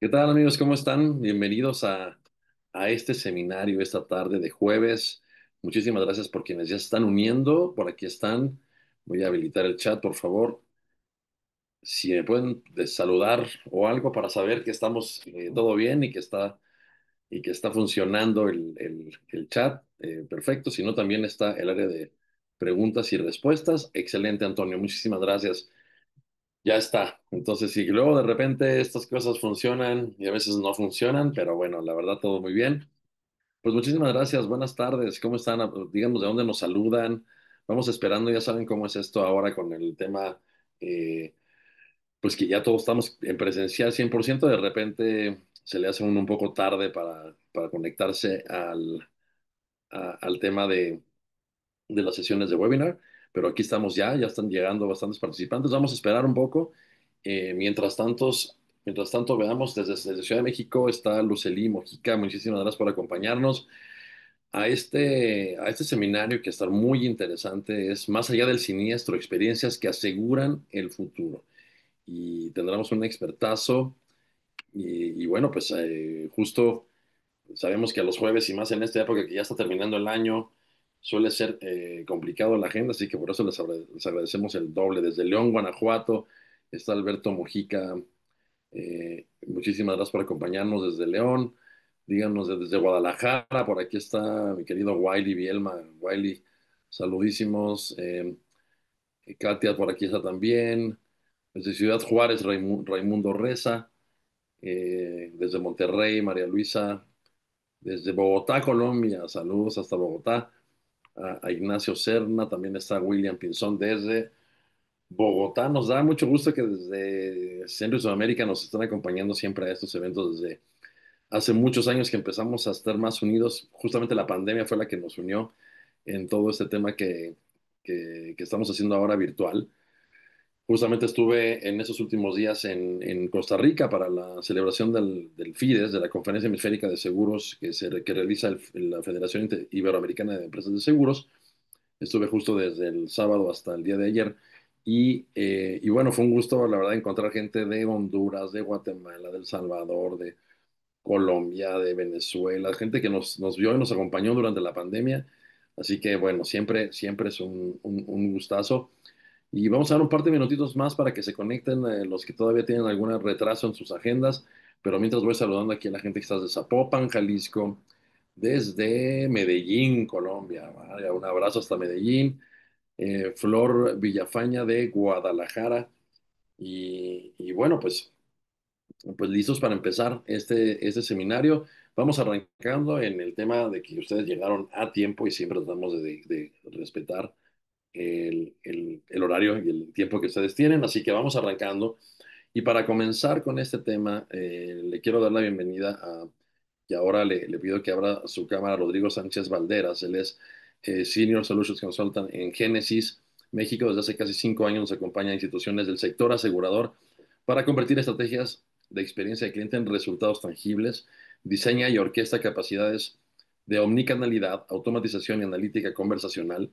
¿Qué tal amigos? ¿Cómo están? Bienvenidos a este seminario esta tarde de jueves. Muchísimas gracias por quienes ya se están uniendo. Por aquí están. Voy a habilitar el chat, por favor. Si me pueden saludar o algo para saber que estamos todo bien y que está funcionando el chat. Perfecto. Si no, también está el área de preguntas y respuestas. Excelente, Antonio. Muchísimas gracias. Ya está. Entonces, si luego de repente estas cosas funcionan y a veces no funcionan, pero bueno, la verdad todo muy bien. Pues muchísimas gracias. Buenas tardes. ¿Cómo están? Díganos de dónde nos saludan. Vamos esperando, ya saben cómo es esto ahora con el tema, eh, pues que ya todos estamos en presencial 100%. De repente se le hace a uno un poco tarde para conectarse al tema de las sesiones de webinar, pero aquí estamos ya están llegando bastantes participantes. Vamos a esperar un poco. Mientras tanto, veamos, desde Ciudad de México está Lucely Mojica. Muchísimas gracias por acompañarnos a este seminario que está muy interesante. Es Más allá del siniestro, experiencias que aseguran el futuro. Y tendremos un expertazo. Y bueno, pues justo sabemos que a los jueves y más en esta época que ya está terminando el año, suele ser complicado la agenda, así que por eso les agradecemos el doble. Desde León, Guanajuato, está Alberto Mojica. Muchísimas gracias por acompañarnos desde León. Díganos desde Guadalajara, por aquí está mi querido Wiley Bielma. Wiley, saludísimos. Katia por aquí está también. Desde Ciudad Juárez, Raimundo Reza. Desde Monterrey, María Luisa. Desde Bogotá, Colombia, saludos hasta Bogotá. A Ignacio Serna, también está William Pinzón desde Bogotá. Nos da mucho gusto que desde Centro y Sudamérica nos están acompañando siempre a estos eventos desde hace muchos años que empezamos a estar más unidos. Justamente la pandemia fue la que nos unió en todo este tema que estamos haciendo ahora virtual. Justamente estuve en esos últimos días en Costa Rica para la celebración del FIDES, de la Conferencia Hemisférica de Seguros que realiza la Federación Iberoamericana de Empresas de Seguros. Estuve justo desde el sábado hasta el día de ayer y bueno, fue un gusto, la verdad, encontrar gente de Honduras, de Guatemala, de El Salvador, de Colombia, de Venezuela, gente que nos vio y nos acompañó durante la pandemia. Así que bueno, siempre es un gustazo. Y vamos a dar un par de minutitos más para que se conecten los que todavía tienen algún retraso en sus agendas. Pero mientras voy saludando aquí a la gente que está desde Zapopan, Jalisco, desde Medellín, Colombia. Vaya, un abrazo hasta Medellín. Flor Villafaña de Guadalajara. Y bueno, pues listos para empezar este seminario. Vamos arrancando en el tema de que ustedes llegaron a tiempo y siempre tratamos de respetar el horario y el tiempo que ustedes tienen, así que vamos arrancando. Y para comenzar con este tema, le quiero dar la bienvenida y ahora le pido que abra su cámara a Rodrigo Sánchez Valderas. Él es Senior Solutions Consultant en Génesis, México. Desde hace casi 5 años nos acompaña a instituciones del sector asegurador para convertir estrategias de experiencia de cliente en resultados tangibles, diseña y orquesta capacidades de omnicanalidad, automatización y analítica conversacional,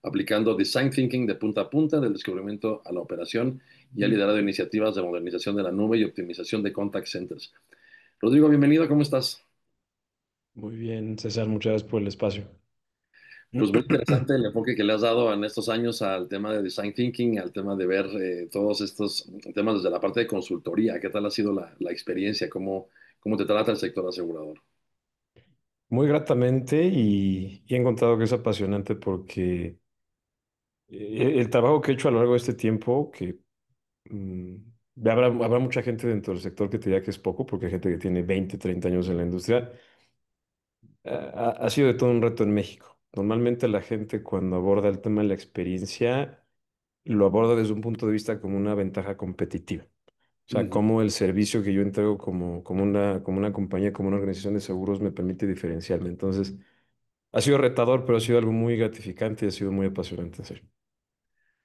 aplicando design thinking de punta a punta, del descubrimiento a la operación, y ha liderado iniciativas de modernización de la nube y optimización de contact centers. Rodrigo, bienvenido, ¿cómo estás? Muy bien, César, muchas gracias por el espacio. Pues muy interesante el enfoque que le has dado en estos años al tema de design thinking, al tema de ver todos estos temas desde la parte de consultoría. ¿Qué tal ha sido la experiencia? ¿Cómo te trata el sector asegurador? Muy gratamente y he encontrado que es apasionante porque el trabajo que he hecho a lo largo de este tiempo, que mm, habrá mucha gente dentro del sector que te diría que es poco, porque hay gente que tiene 20, 30 años en la industria, ha sido de todo un reto en México. Normalmente la gente cuando aborda el tema de la experiencia, lo aborda desde un punto de vista como una ventaja competitiva. O sea, Ujú. cómo el servicio que yo entrego como una compañía, como una organización de seguros me permite diferenciarme. Entonces, ha sido retador, pero ha sido algo muy gratificante y ha sido muy apasionante, en serio.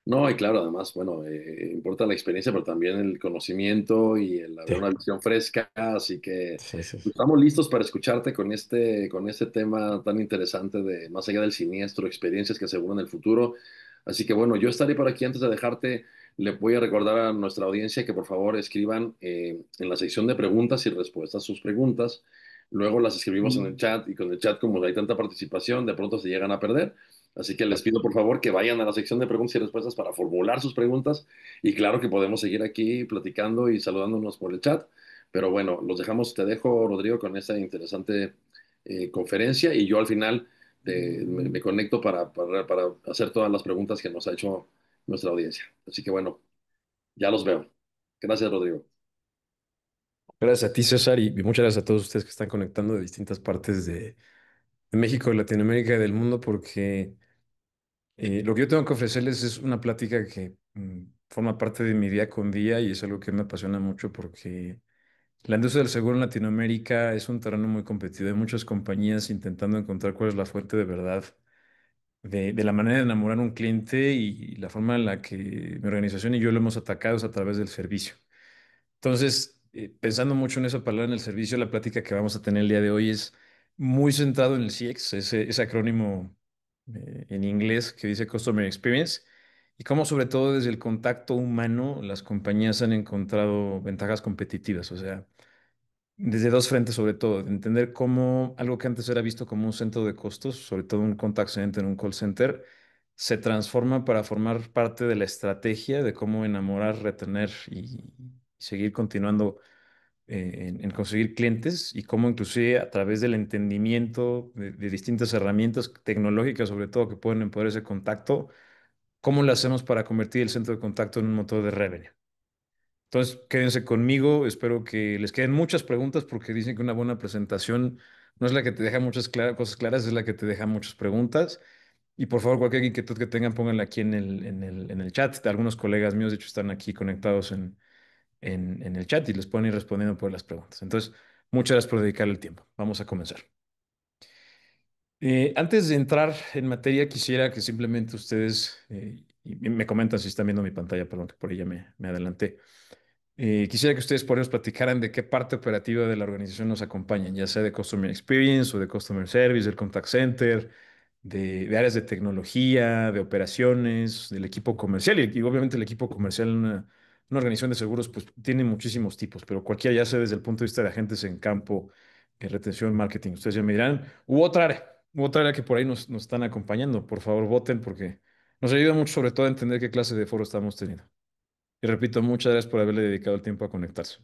No, y claro, además, bueno, importa la experiencia, pero también el conocimiento y el haber una Sí, visión fresca, así que sí, sí, pues, sí. estamos listos para escucharte con este tema tan interesante de más allá del siniestro, experiencias que aseguran el futuro. Así que bueno, yo estaré por aquí antes de dejarte. le voy a recordar a nuestra audiencia que por favor escriban en la sección de preguntas y respuestas sus preguntas. Luego las escribimos en el chat y con el chat, como hay tanta participación, de pronto se llegan a perder. Así que les pido por favor que vayan a la sección de preguntas y respuestas para formular sus preguntas. Y claro que podemos seguir aquí platicando y saludándonos por el chat. Pero bueno, los dejamos, te dejo, Rodrigo, con esta interesante conferencia y yo al final me conecto para hacer todas las preguntas que nos ha hecho nuestra audiencia. Así que bueno, ya los veo. Gracias, Rodrigo. Gracias a ti, César, y muchas gracias a todos ustedes que están conectando de distintas partes de México, de Latinoamérica y del mundo, porque lo que yo tengo que ofrecerles es una plática que forma parte de mi día con día y es algo que me apasiona mucho porque la industria del seguro en Latinoamérica es un terreno muy competido. Hay muchas compañías intentando encontrar cuál es la fuente de verdad de la manera de enamorar a un cliente y la forma en la que mi organización y yo lo hemos atacado es a través del servicio. Entonces, pensando mucho en esa palabra, en el servicio, la plática que vamos a tener el día de hoy es muy centrado en el CX, ese acrónimo en inglés que dice Customer Experience, y cómo sobre todo desde el contacto humano las compañías han encontrado ventajas competitivas. O sea, desde dos frentes sobre todo, de entender cómo algo que antes era visto como un centro de costos, sobre todo un contact center, un call center, se transforma para formar parte de la estrategia de cómo enamorar, retener y seguir continuando en conseguir clientes y cómo inclusive a través del entendimiento de distintas herramientas tecnológicas, sobre todo que pueden empoderar ese contacto, cómo lo hacemos para convertir el centro de contacto en un motor de revenue. Entonces, quédense conmigo. Espero que les queden muchas preguntas porque dicen que una buena presentación no es la que te deja muchas cosas claras, es la que te deja muchas preguntas. Y por favor, cualquier inquietud que tengan, pónganla aquí en el chat. Algunos colegas míos, de hecho, están aquí conectados en el chat y les pueden ir respondiendo por las preguntas. Entonces, muchas gracias por dedicarle el tiempo. Vamos a comenzar. Antes de entrar en materia, quisiera que simplemente ustedes, y me comentan si están viendo mi pantalla, perdón, que por ella me adelanté. Quisiera que ustedes por ellos platicaran de qué parte operativa de la organización nos acompañan, ya sea de Customer Experience o de Customer Service, del Contact Center, de áreas de tecnología, de operaciones, del equipo comercial. Y obviamente el equipo comercial en una organización de seguros pues tiene muchísimos tipos, pero cualquiera ya sea desde el punto de vista de agentes en campo, retención, marketing, ustedes ya me dirán. U otra área que por ahí nos están acompañando. Por favor, voten porque nos ayuda mucho sobre todo a entender qué clase de foro estamos teniendo. Y repito, muchas gracias por haberle dedicado el tiempo a conectarse.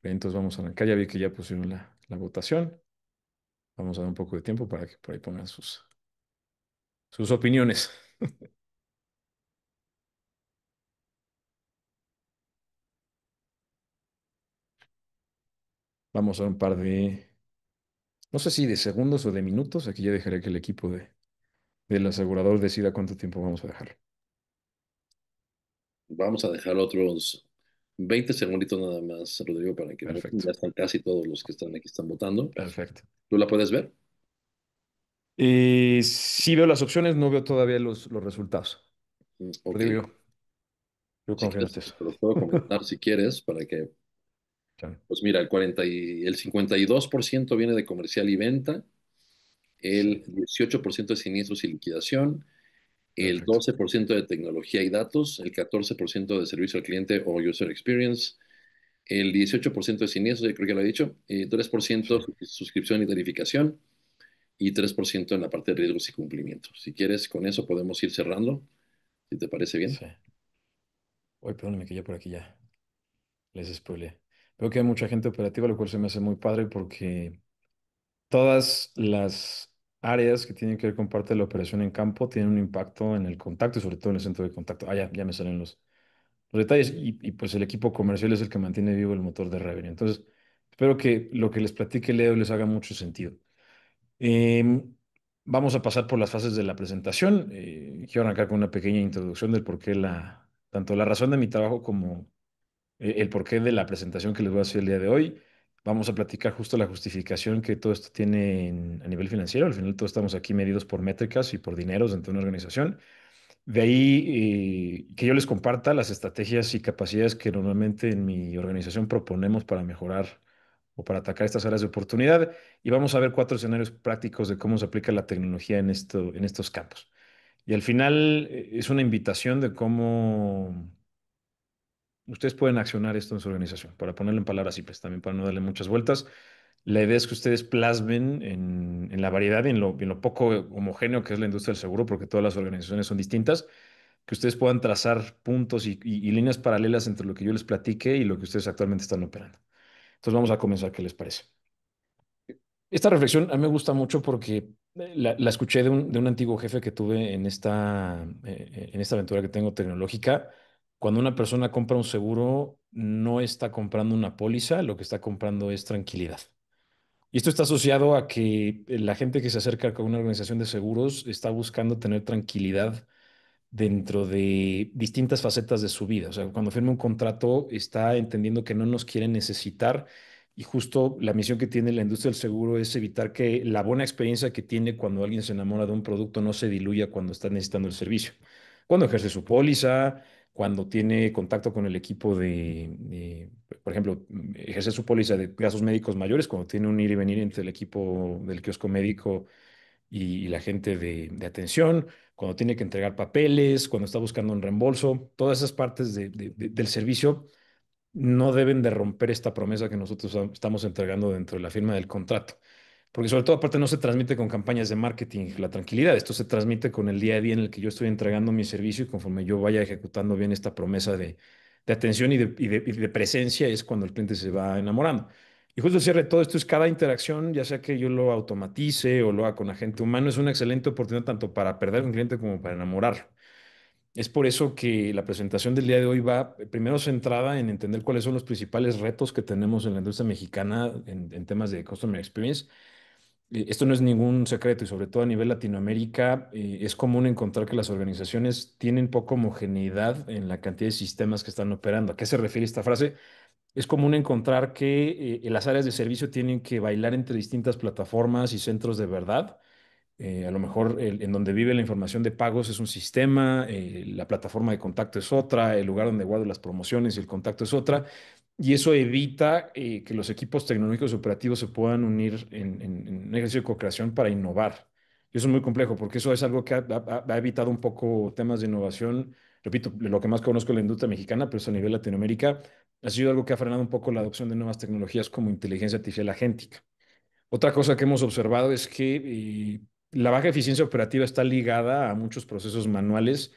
Bien, entonces vamos a arrancar. Ya vi que ya pusieron la votación. Vamos a dar un poco de tiempo para que por ahí pongan sus opiniones. Vamos a dar un par de, no sé si de segundos o de minutos. Aquí ya dejaré que el equipo del asegurador decida cuánto tiempo vamos a dejar. Vamos a dejar otros 20 segunditos nada más, Rodrigo, para que voten. Perfecto, Ya están casi todos los que están aquí están votando. perfecto. ¿Tú la puedes ver? Sí veo las opciones, no veo todavía los resultados. Ok. Pero digo yo Si confío en quieres, ustedes. te los puedo comentar si quieres, para que, Claro, pues mira, el 52% viene de comercial y venta, sí, el 18% de siniestros y liquidación, el perfecto. 12% de tecnología y datos, el 14% de servicio al cliente o user experience, el 18% de siniestros, yo creo que ya lo he dicho, 3% Sí, suscripción y tarificación y 3% en la parte de riesgos y cumplimientos. Si quieres, con eso podemos ir cerrando, si te parece bien. sí. Hoy, perdóname que ya por aquí ya les spoileé. Veo que hay mucha gente operativa, lo cual se me hace muy padre porque todas las áreas que tienen que ver con parte de la operación en campo tienen un impacto en el contacto y sobre todo en el centro de contacto. Ya me salen los detalles y pues el equipo comercial es el que mantiene vivo el motor de revenue. Entonces, espero que lo que les platique Leo les haga mucho sentido. Em, Vamos a pasar por las fases de la presentación. Quiero arrancar con una pequeña introducción del por qué tanto la razón de mi trabajo como el porqué de la presentación que les voy a hacer el día de hoy. Vamos a platicar justo la justificación que todo esto tiene a nivel financiero. Al final todos estamos aquí medidos por métricas y por dineros dentro de una organización. De ahí que yo les comparta las estrategias y capacidades que normalmente en mi organización proponemos para mejorar o para atacar estas áreas de oportunidad. Y vamos a ver cuatro escenarios prácticos de cómo se aplica la tecnología en estos campos. Y al final es una invitación de cómo ustedes pueden accionar esto en su organización, para ponerlo en palabras simples, también para no darle muchas vueltas. La idea es que ustedes plasmen en la variedad y en lo poco homogéneo que es la industria del seguro, porque todas las organizaciones son distintas, que ustedes puedan trazar puntos y líneas paralelas entre lo que yo les platique y lo que ustedes actualmente están operando. Entonces vamos a comenzar, ¿qué les parece? Esta reflexión a mí me gusta mucho porque la escuché de un antiguo jefe que tuve en esta aventura que tengo tecnológica. Cuando una persona compra un seguro, no está comprando una póliza, lo que está comprando es tranquilidad. Y esto está asociado a que la gente que se acerca a una organización de seguros está buscando tener tranquilidad dentro de distintas facetas de su vida. O sea, cuando firma un contrato está entendiendo que no nos quieren necesitar y justo la misión que tiene la industria del seguro es evitar que la buena experiencia que tiene cuando alguien se enamora de un producto no se diluya cuando está necesitando el servicio. Cuando ejerce su póliza, cuando tiene contacto con el equipo por ejemplo, ejerce su póliza de gastos médicos mayores, cuando tiene un ir y venir entre el equipo del kiosco médico y la gente de atención, cuando tiene que entregar papeles, cuando está buscando un reembolso, todas esas partes del servicio no deben de romper esta promesa que nosotros estamos entregando dentro de la firma del contrato. Porque sobre todo, aparte, no se transmite con campañas de marketing la tranquilidad. Esto se transmite con el día a día en el que yo estoy entregando mi servicio y conforme yo vaya ejecutando bien esta promesa de atención y de presencia es cuando el cliente se va enamorando. Y justo el cierre de todo esto es cada interacción, ya sea que yo lo automatice o lo haga con agente humano, es una excelente oportunidad tanto para perder un cliente como para enamorarlo. Es por eso que la presentación del día de hoy va primero centrada en entender cuáles son los principales retos que tenemos en la industria mexicana en temas de Customer Experience. Esto no es ningún secreto y sobre todo a nivel Latinoamérica es común encontrar que las organizaciones tienen poca homogeneidad en la cantidad de sistemas que están operando. ¿A qué se refiere esta frase? Es común encontrar que las áreas de servicio tienen que bailar entre distintas plataformas y centros de verdad. A lo mejor en donde vive la información de pagos es un sistema, la plataforma de contacto es otra, el lugar donde guardo las promociones y el contacto es otra, y eso evita que los equipos tecnológicos operativos se puedan unir en un ejercicio de co-creación para innovar. Y eso es muy complejo porque eso es algo que ha evitado un poco temas de innovación. Repito, lo que más conozco de la industria mexicana, pero eso a nivel Latinoamérica, ha sido algo que ha frenado un poco la adopción de nuevas tecnologías como inteligencia artificial agéntica. Otra cosa que hemos observado es que la baja eficiencia operativa está ligada a muchos procesos manuales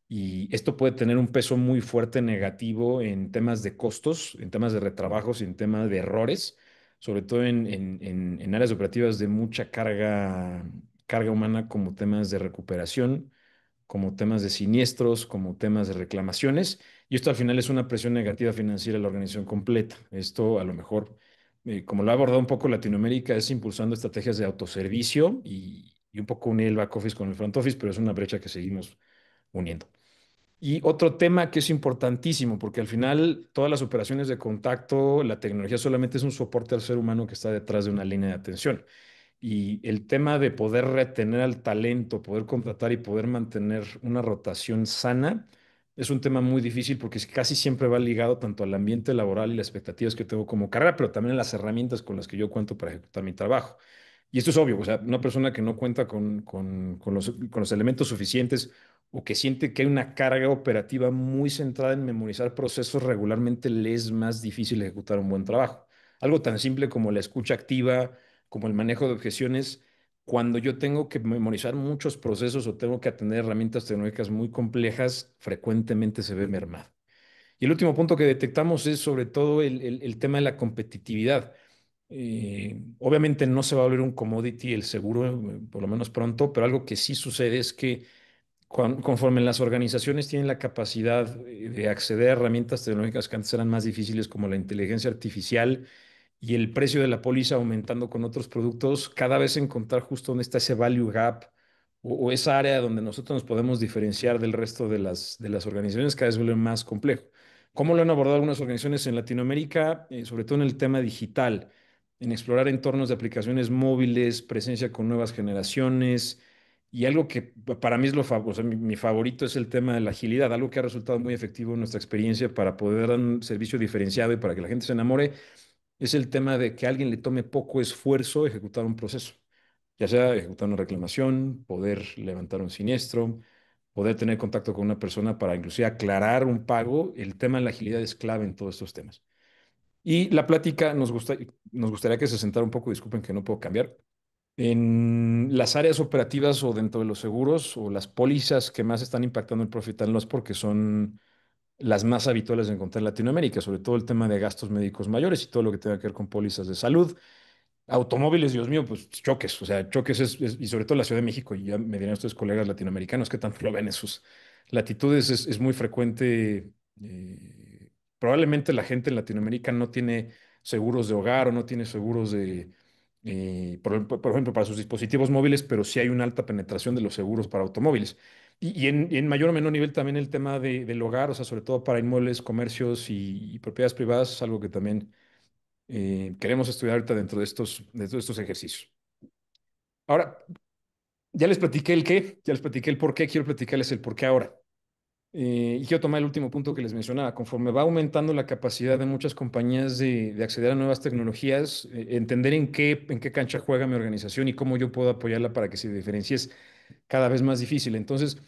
y esto puede tener un peso muy fuerte negativo en temas de costos, en temas de retrabajos y en temas de errores, sobre todo en áreas operativas de mucha carga humana como temas de recuperación, como temas de siniestros, como temas de reclamaciones. Y esto al final es una presión negativa financiera a la organización completa. Esto a lo mejor, como lo ha abordado un poco Latinoamérica, es impulsando estrategias de autoservicio y un poco unir el back office con el front office, pero es una brecha que seguimos uniendo. Y otro tema que es importantísimo, porque al final todas las operaciones de contacto, la tecnología solamente es un soporte al ser humano que está detrás de una línea de atención. Y el tema de poder retener al talento, poder contratar y poder mantener una rotación sana es un tema muy difícil porque casi siempre va ligado tanto al ambiente laboral y las expectativas que tengo como carrera, pero también a las herramientas con las que yo cuento para ejecutar mi trabajo. Y esto es obvio, o sea, una persona que no cuenta con los elementos suficientes o que siente que hay una carga operativa muy centrada en memorizar procesos, regularmente le es más difícil ejecutar un buen trabajo. Algo tan simple como la escucha activa, como el manejo de objeciones, cuando yo tengo que memorizar muchos procesos o tengo que atender herramientas tecnológicas muy complejas, frecuentemente se ve mermado. Y el último punto que detectamos es sobre todo el tema de la competitividad. Obviamente no se va a volver un commodity el seguro, por lo menos pronto, pero algo que sí sucede es que conforme las organizaciones tienen la capacidad de acceder a herramientas tecnológicas que antes eran más difíciles, como la inteligencia artificial, y el precio de la póliza aumentando con otros productos, cada vez encontrar justo dónde está ese value gap o esa área donde nosotros nos podemos diferenciar del resto de las organizaciones, cada vez vuelve más complejo. ¿Cómo lo han abordado algunas organizaciones en Latinoamérica? Sobre todo en el tema digital, en explorar entornos de aplicaciones móviles, presencia con nuevas generaciones. Y algo que para mí es o sea, mi favorito es el tema de la agilidad, algo que ha resultado muy efectivo en nuestra experiencia para poder dar un servicio diferenciado y para que la gente se enamore, es el tema de que a alguien le tome poco esfuerzo ejecutar un proceso. ya sea ejecutar una reclamación, poder levantar un siniestro, poder tener contacto con una persona para inclusive aclarar un pago. El tema de la agilidad es clave en todos estos temas. Y la plática nos gustaría que se sentara un poco, disculpen que no puedo cambiar, en las áreas operativas o dentro de los seguros o las pólizas que más están impactando el profit and loss porque son las más habituales de encontrar en Latinoamérica, sobre todo el tema de gastos médicos mayores y todo lo que tenga que ver con pólizas de salud. Automóviles, Dios mío, pues choques, o sea, choques y sobre todo en la Ciudad de México, y ya me dirán ustedes colegas latinoamericanos que tanto lo ven en sus latitudes, es muy frecuente. Probablemente la gente en Latinoamérica no tiene seguros de hogar o no tiene seguros por ejemplo, para sus dispositivos móviles, pero sí hay una alta penetración de los seguros para automóviles. Y en mayor o menor nivel también el tema del hogar, o sea, sobre todo para inmuebles, comercios y propiedades privadas, es algo que también queremos estudiar ahorita de todos estos ejercicios. Ahora, ya les platiqué el qué, ya les platiqué el por qué, quiero platicarles el por qué ahora. Y quiero tomar el último punto que les mencionaba. Conforme va aumentando la capacidad de muchas compañías de acceder a nuevas tecnologías, entender en qué cancha juega mi organización y cómo yo puedo apoyarla para que se diferencie es cada vez más difícil. Entonces,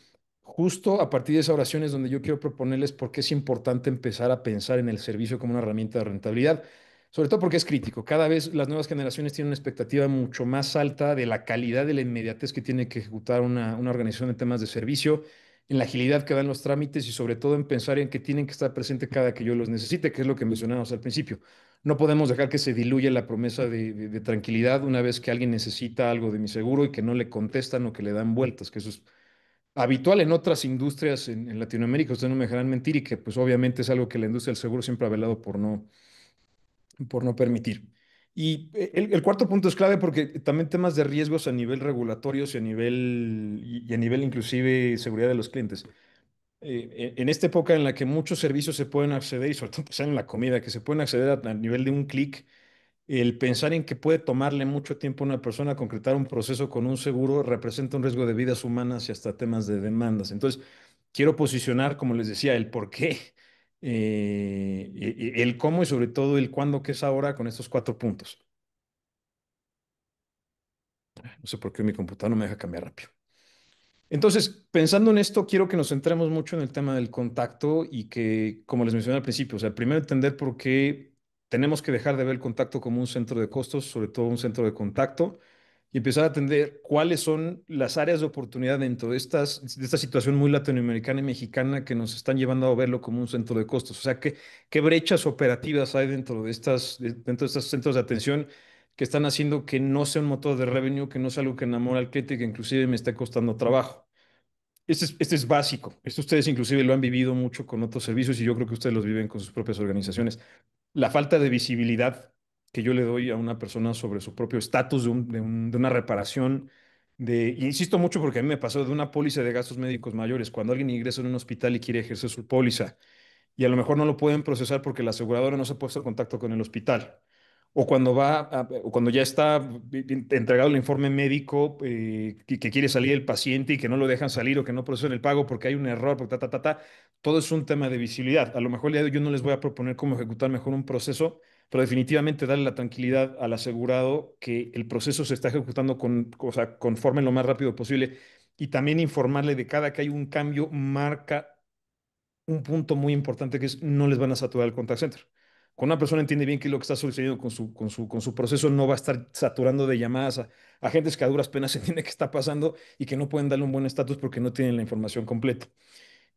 justo a partir de esa oración es donde yo quiero proponerles por qué es importante empezar a pensar en el servicio como una herramienta de rentabilidad, sobre todo porque es crítico. Cada vez las nuevas generaciones tienen una expectativa mucho más alta de la calidad de la inmediatez que tiene que ejecutar una organización en temas de servicio, en la agilidad que dan los trámites y sobre todo en pensar en que tienen que estar presentes cada que yo los necesite, que es lo que mencionamos al principio. No podemos dejar que se diluya la promesa de tranquilidad una vez que alguien necesita algo de mi seguro y que no le contestan o que le dan vueltas, que eso es habitual en otras industrias en Latinoamérica, ustedes no me dejarán mentir, y que pues obviamente es algo que la industria del seguro siempre ha velado por no permitir. Y el cuarto punto es clave porque también temas de riesgos a nivel regulatorios y a nivel inclusive seguridad de los clientes. En esta época en la que muchos servicios se pueden acceder, y sobre todo pues, en la comida, que se pueden acceder a nivel de un clic, el pensar en que puede tomarle mucho tiempo a una persona concretar un proceso con un seguro representa un riesgo de vidas humanas y hasta temas de demandas. Entonces, quiero posicionar, como les decía, el por qué, el cómo y sobre todo el cuándo, que es ahora, con estos cuatro puntos. No sé por qué mi computadora no me deja cambiar rápido. Entonces, pensando en esto, quiero que nos centremos mucho en el tema del contacto y que, como les mencioné al principio, o sea, primero entender por qué tenemos que dejar de ver el contacto como un centro de costos, sobre todo un centro de contacto, y empezar a entender cuáles son las áreas de oportunidad dentro de esta situación muy latinoamericana y mexicana que nos están llevando a verlo como un centro de costos. O sea, qué brechas operativas hay dentro de estos centros de atención que están haciendo que no sea un motor de revenue, que no sea algo que enamora al cliente, que inclusive me esté costando trabajo. Este es básico. Esto ustedes inclusive lo han vivido mucho con otros servicios y yo creo que ustedes los viven con sus propias organizaciones. La falta de visibilidad que yo le doy a una persona sobre su propio estatus de una reparación, y insisto mucho porque a mí me pasó de una póliza de gastos médicos mayores, cuando alguien ingresa en un hospital y quiere ejercer su póliza y a lo mejor no lo pueden procesar porque la aseguradora no se ha puesto en contacto con el hospital. O cuando ya está entregado el informe médico que quiere salir el paciente y que no lo dejan salir o que no procesan el pago porque hay un error, porque todo es un tema de visibilidad. A lo mejor el día de hoy yo no les voy a proponer cómo ejecutar mejor un proceso, pero definitivamente darle la tranquilidad al asegurado que el proceso se está ejecutando o sea, conforme lo más rápido posible y también informarle de cada que hay un cambio, marca un punto muy importante que es no les van a saturar el contact center. Cuando una persona entiende bien qué es lo que está sucediendo con su proceso, no va a estar saturando de llamadas a gentes que a duras penas entiende qué está pasando y que no pueden darle un buen estatus porque no tienen la información completa.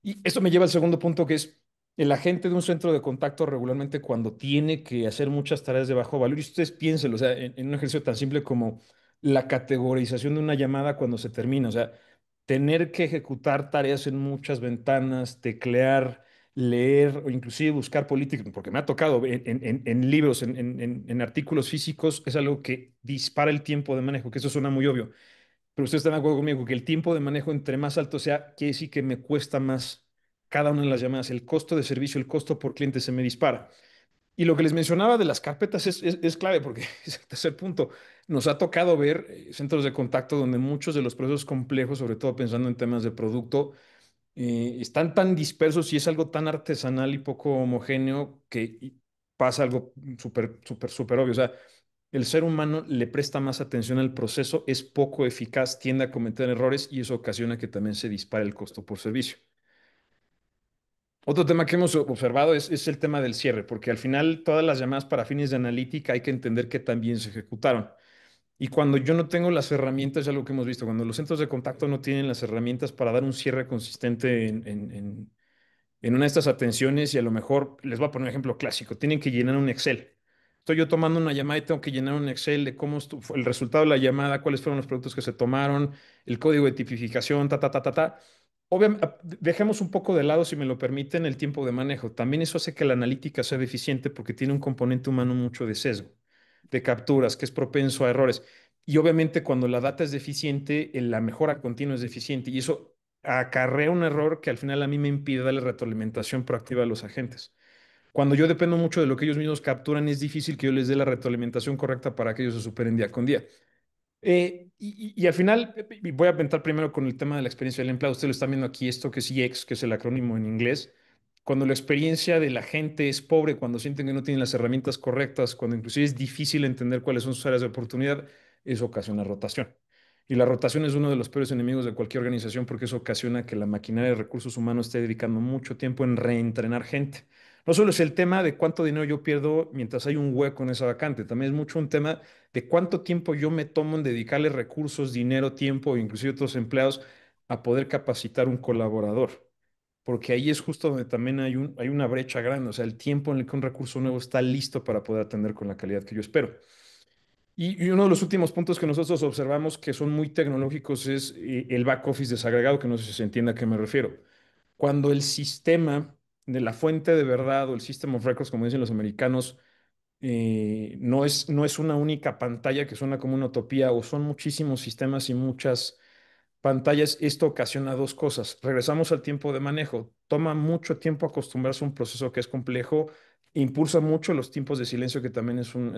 Y esto me lleva al segundo punto, que es el agente de un centro de contacto regularmente cuando tiene que hacer muchas tareas de bajo valor. Y ustedes piénsenlo, o sea, en un ejercicio tan simple como la categorización de una llamada cuando se termina. O sea, tener que ejecutar tareas en muchas ventanas, teclear, leer o inclusive buscar políticas, porque me ha tocado en libros, en artículos físicos, es algo que dispara el tiempo de manejo, que eso suena muy obvio. Pero ustedes están de acuerdo conmigo que el tiempo de manejo entre más alto sea, quiere decir que me cuesta más cada una de las llamadas. El costo de servicio, el costo por cliente se me dispara. Y lo que les mencionaba de las carpetas es clave porque es el tercer punto. Nos ha tocado ver centros de contacto donde muchos de los procesos complejos, sobre todo pensando en temas de producto, están tan dispersos y es algo tan artesanal y poco homogéneo que pasa algo súper, súper, súper obvio. O sea, el ser humano le presta más atención al proceso, es poco eficaz, tiende a cometer errores y eso ocasiona que también se dispare el costo por servicio. Otro tema que hemos observado es el tema del cierre, porque al final todas las llamadas para fines de analítica hay que entender que también se ejecutaron. Y cuando yo no tengo las herramientas, ya lo que hemos visto, cuando los centros de contacto no tienen las herramientas para dar un cierre consistente en una de estas atenciones y a lo mejor les voy a poner un ejemplo clásico, tienen que llenar un Excel. Estoy yo tomando una llamada y tengo que llenar un Excel de cómo fue el resultado de la llamada, cuáles fueron los productos que se tomaron, el código de tipificación, ta, ta, ta, ta, ta. Obviamente, dejemos un poco de lado, si me lo permiten, el tiempo de manejo. También eso hace que la analítica sea deficiente porque tiene un componente humano mucho de sesgo, de capturas, que es propenso a errores. Y obviamente cuando la data es deficiente, la mejora continua es deficiente. Y eso acarrea un error que al final a mí me impide darle retroalimentación proactiva a los agentes. Cuando yo dependo mucho de lo que ellos mismos capturan, es difícil que yo les dé la retroalimentación correcta para que ellos se superen día con día. Y al final, y voy a aventar primero con el tema de la experiencia del empleado. Ustedes lo están viendo aquí, esto que es EX, que es el acrónimo en inglés. Cuando la experiencia de la gente es pobre, cuando sienten que no tienen las herramientas correctas, cuando inclusive es difícil entender cuáles son sus áreas de oportunidad, eso ocasiona rotación. Y la rotación es uno de los peores enemigos de cualquier organización porque eso ocasiona que la maquinaria de recursos humanos esté dedicando mucho tiempo en reentrenar gente. No solo es el tema de cuánto dinero yo pierdo mientras hay un hueco en esa vacante, también es mucho un tema de cuánto tiempo yo me tomo en dedicarle recursos, dinero, tiempo, inclusive otros empleados, a poder capacitar un colaborador. Porque ahí es justo donde también hay una brecha grande, o sea, el tiempo en el que un recurso nuevo está listo para poder atender con la calidad que yo espero. Y uno de los últimos puntos que nosotros observamos que son muy tecnológicos es el back office desagregado, que no sé si se entiende a qué me refiero. Cuando el sistema de la fuente de verdad o el system of records, como dicen los americanos, no es una única pantalla que suena como una utopía o son muchísimos sistemas y muchas pantallas, esto ocasiona dos cosas. Regresamos al tiempo de manejo. Toma mucho tiempo acostumbrarse a un proceso que es complejo, impulsa mucho los tiempos de silencio, que también es un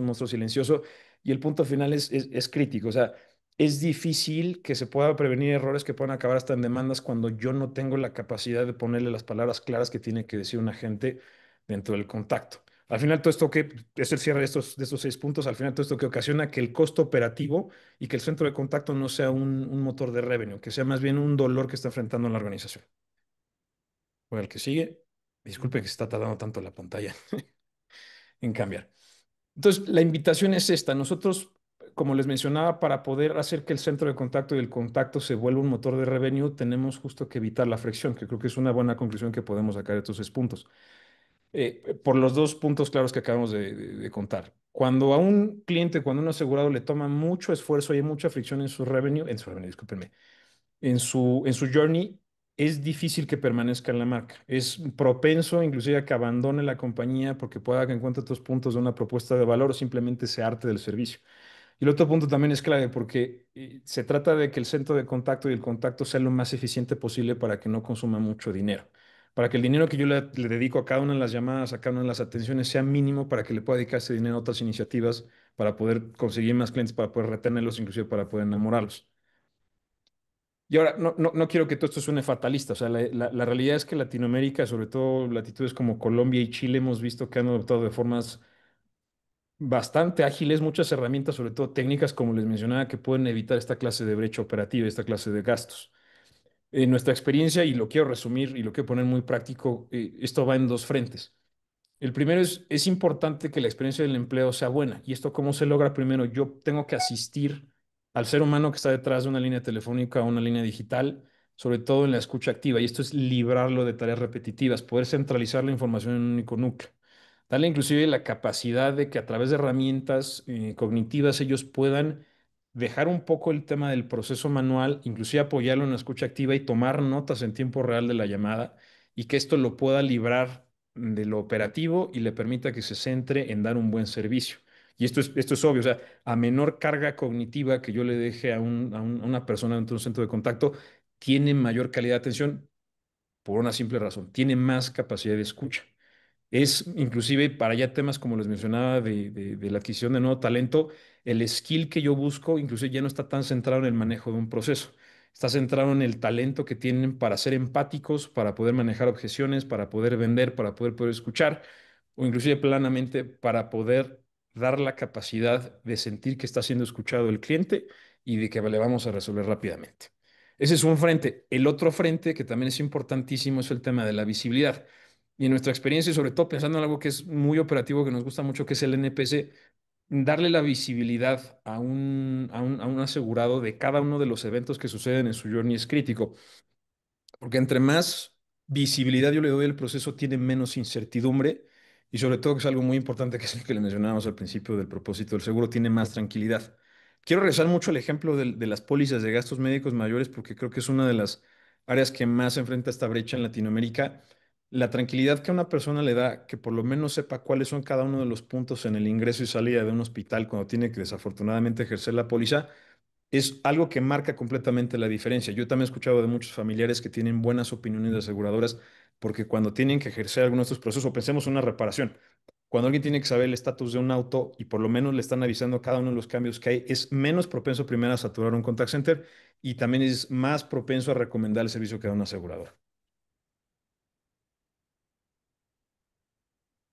monstruo silencioso, y el punto final es crítico. O sea, es difícil que se pueda prevenir errores que puedan acabar hasta en demandas cuando yo no tengo la capacidad de ponerle las palabras claras que tiene que decir un agente dentro del contacto. Al final, todo esto que es el cierre de estos 6 puntos, al final, todo esto que ocasiona que el costo operativo y que el centro de contacto no sea un motor de revenue, que sea más bien un dolor que está enfrentando la organización. Bueno, el que sigue, disculpe que se está tardando tanto la pantalla en cambiar. Entonces, la invitación es esta. Nosotros, como les mencionaba, para poder hacer que el centro de contacto y el contacto se vuelva un motor de revenue, tenemos justo que evitar la fricción, que creo que es una buena conclusión que podemos sacar de estos 6 puntos. Por los 2 puntos claros que acabamos de contar. Cuando a un cliente, cuando a un asegurado le toma mucho esfuerzo y hay mucha fricción en su revenue, discúlpenme, en su journey, es difícil que permanezca en la marca. Es propenso inclusive a que abandone la compañía porque pueda que encuentre otros puntos de una propuesta de valor o simplemente se arte del servicio. Y el otro punto también es clave porque se trata de que el centro de contacto y el contacto sea lo más eficiente posible para que no consuma mucho dinero. Para que el dinero que yo le dedico a cada una de las llamadas, a cada una de las atenciones, sea mínimo para que le pueda dedicar ese dinero a otras iniciativas, para poder conseguir más clientes, para poder retenerlos, inclusive para poder enamorarlos. Y ahora, no quiero que todo esto suene fatalista. O sea, la realidad es que Latinoamérica, sobre todo latitudes como Colombia y Chile, hemos visto que han adoptado de formas bastante ágiles, muchas herramientas, sobre todo técnicas, como les mencionaba, que pueden evitar esta clase de brecha operativa, esta clase de gastos. En nuestra experiencia, y lo quiero resumir y lo quiero poner muy práctico, esto va en dos frentes. El primero es importante que la experiencia del empleo sea buena. ¿Y esto cómo se logra? Primero, yo tengo que asistir al ser humano que está detrás de una línea telefónica o una línea digital, sobre todo en la escucha activa. Y esto es librarlo de tareas repetitivas, poder centralizar la información en un único núcleo. Darle inclusive la capacidad de que a través de herramientas cognitivas ellos puedan dejar un poco el tema del proceso manual, inclusive apoyarlo en la escucha activa y tomar notas en tiempo real de la llamada y que esto lo pueda librar de lo operativo y le permita que se centre en dar un buen servicio. Y esto es obvio, o sea, a menor carga cognitiva que yo le deje a una persona dentro de un centro de contacto, tiene mayor calidad de atención por una simple razón, tiene más capacidad de escucha. Es inclusive para ya temas como les mencionaba de la adquisición de nuevo talento, el skill que yo busco inclusive ya no está tan centrado en el manejo de un proceso, está centrado en el talento que tienen para ser empáticos, para poder manejar objeciones, para poder vender, para poder escuchar o inclusive planamente para poder dar la capacidad de sentir que está siendo escuchado el cliente y de que le vamos a resolver rápidamente. Ese es un frente. El otro frente, que también es importantísimo, es el tema de la visibilidad. Y en nuestra experiencia, y sobre todo pensando en algo que es muy operativo, que nos gusta mucho, que es el NPC, darle la visibilidad a un asegurado de cada uno de los eventos que suceden en su journey es crítico. Porque entre más visibilidad yo le doy al proceso, tiene menos incertidumbre y sobre todo, que es algo muy importante, que es el que le mencionábamos al principio del propósito del seguro, tiene más tranquilidad. Quiero regresar mucho al ejemplo de las pólizas de gastos médicos mayores porque creo que es una de las áreas que más enfrenta esta brecha en Latinoamérica. La tranquilidad que a una persona le da que por lo menos sepa cuáles son cada uno de los puntos en el ingreso y salida de un hospital cuando tiene que desafortunadamente ejercer la póliza es algo que marca completamente la diferencia. Yo también he escuchado de muchos familiares que tienen buenas opiniones de aseguradoras porque cuando tienen que ejercer alguno de estos procesos, o pensemos en una reparación, cuando alguien tiene que saber el estatus de un auto y por lo menos le están avisando cada uno de los cambios que hay, es menos propenso primero a saturar un contact center y también es más propenso a recomendar el servicio que da una aseguradora.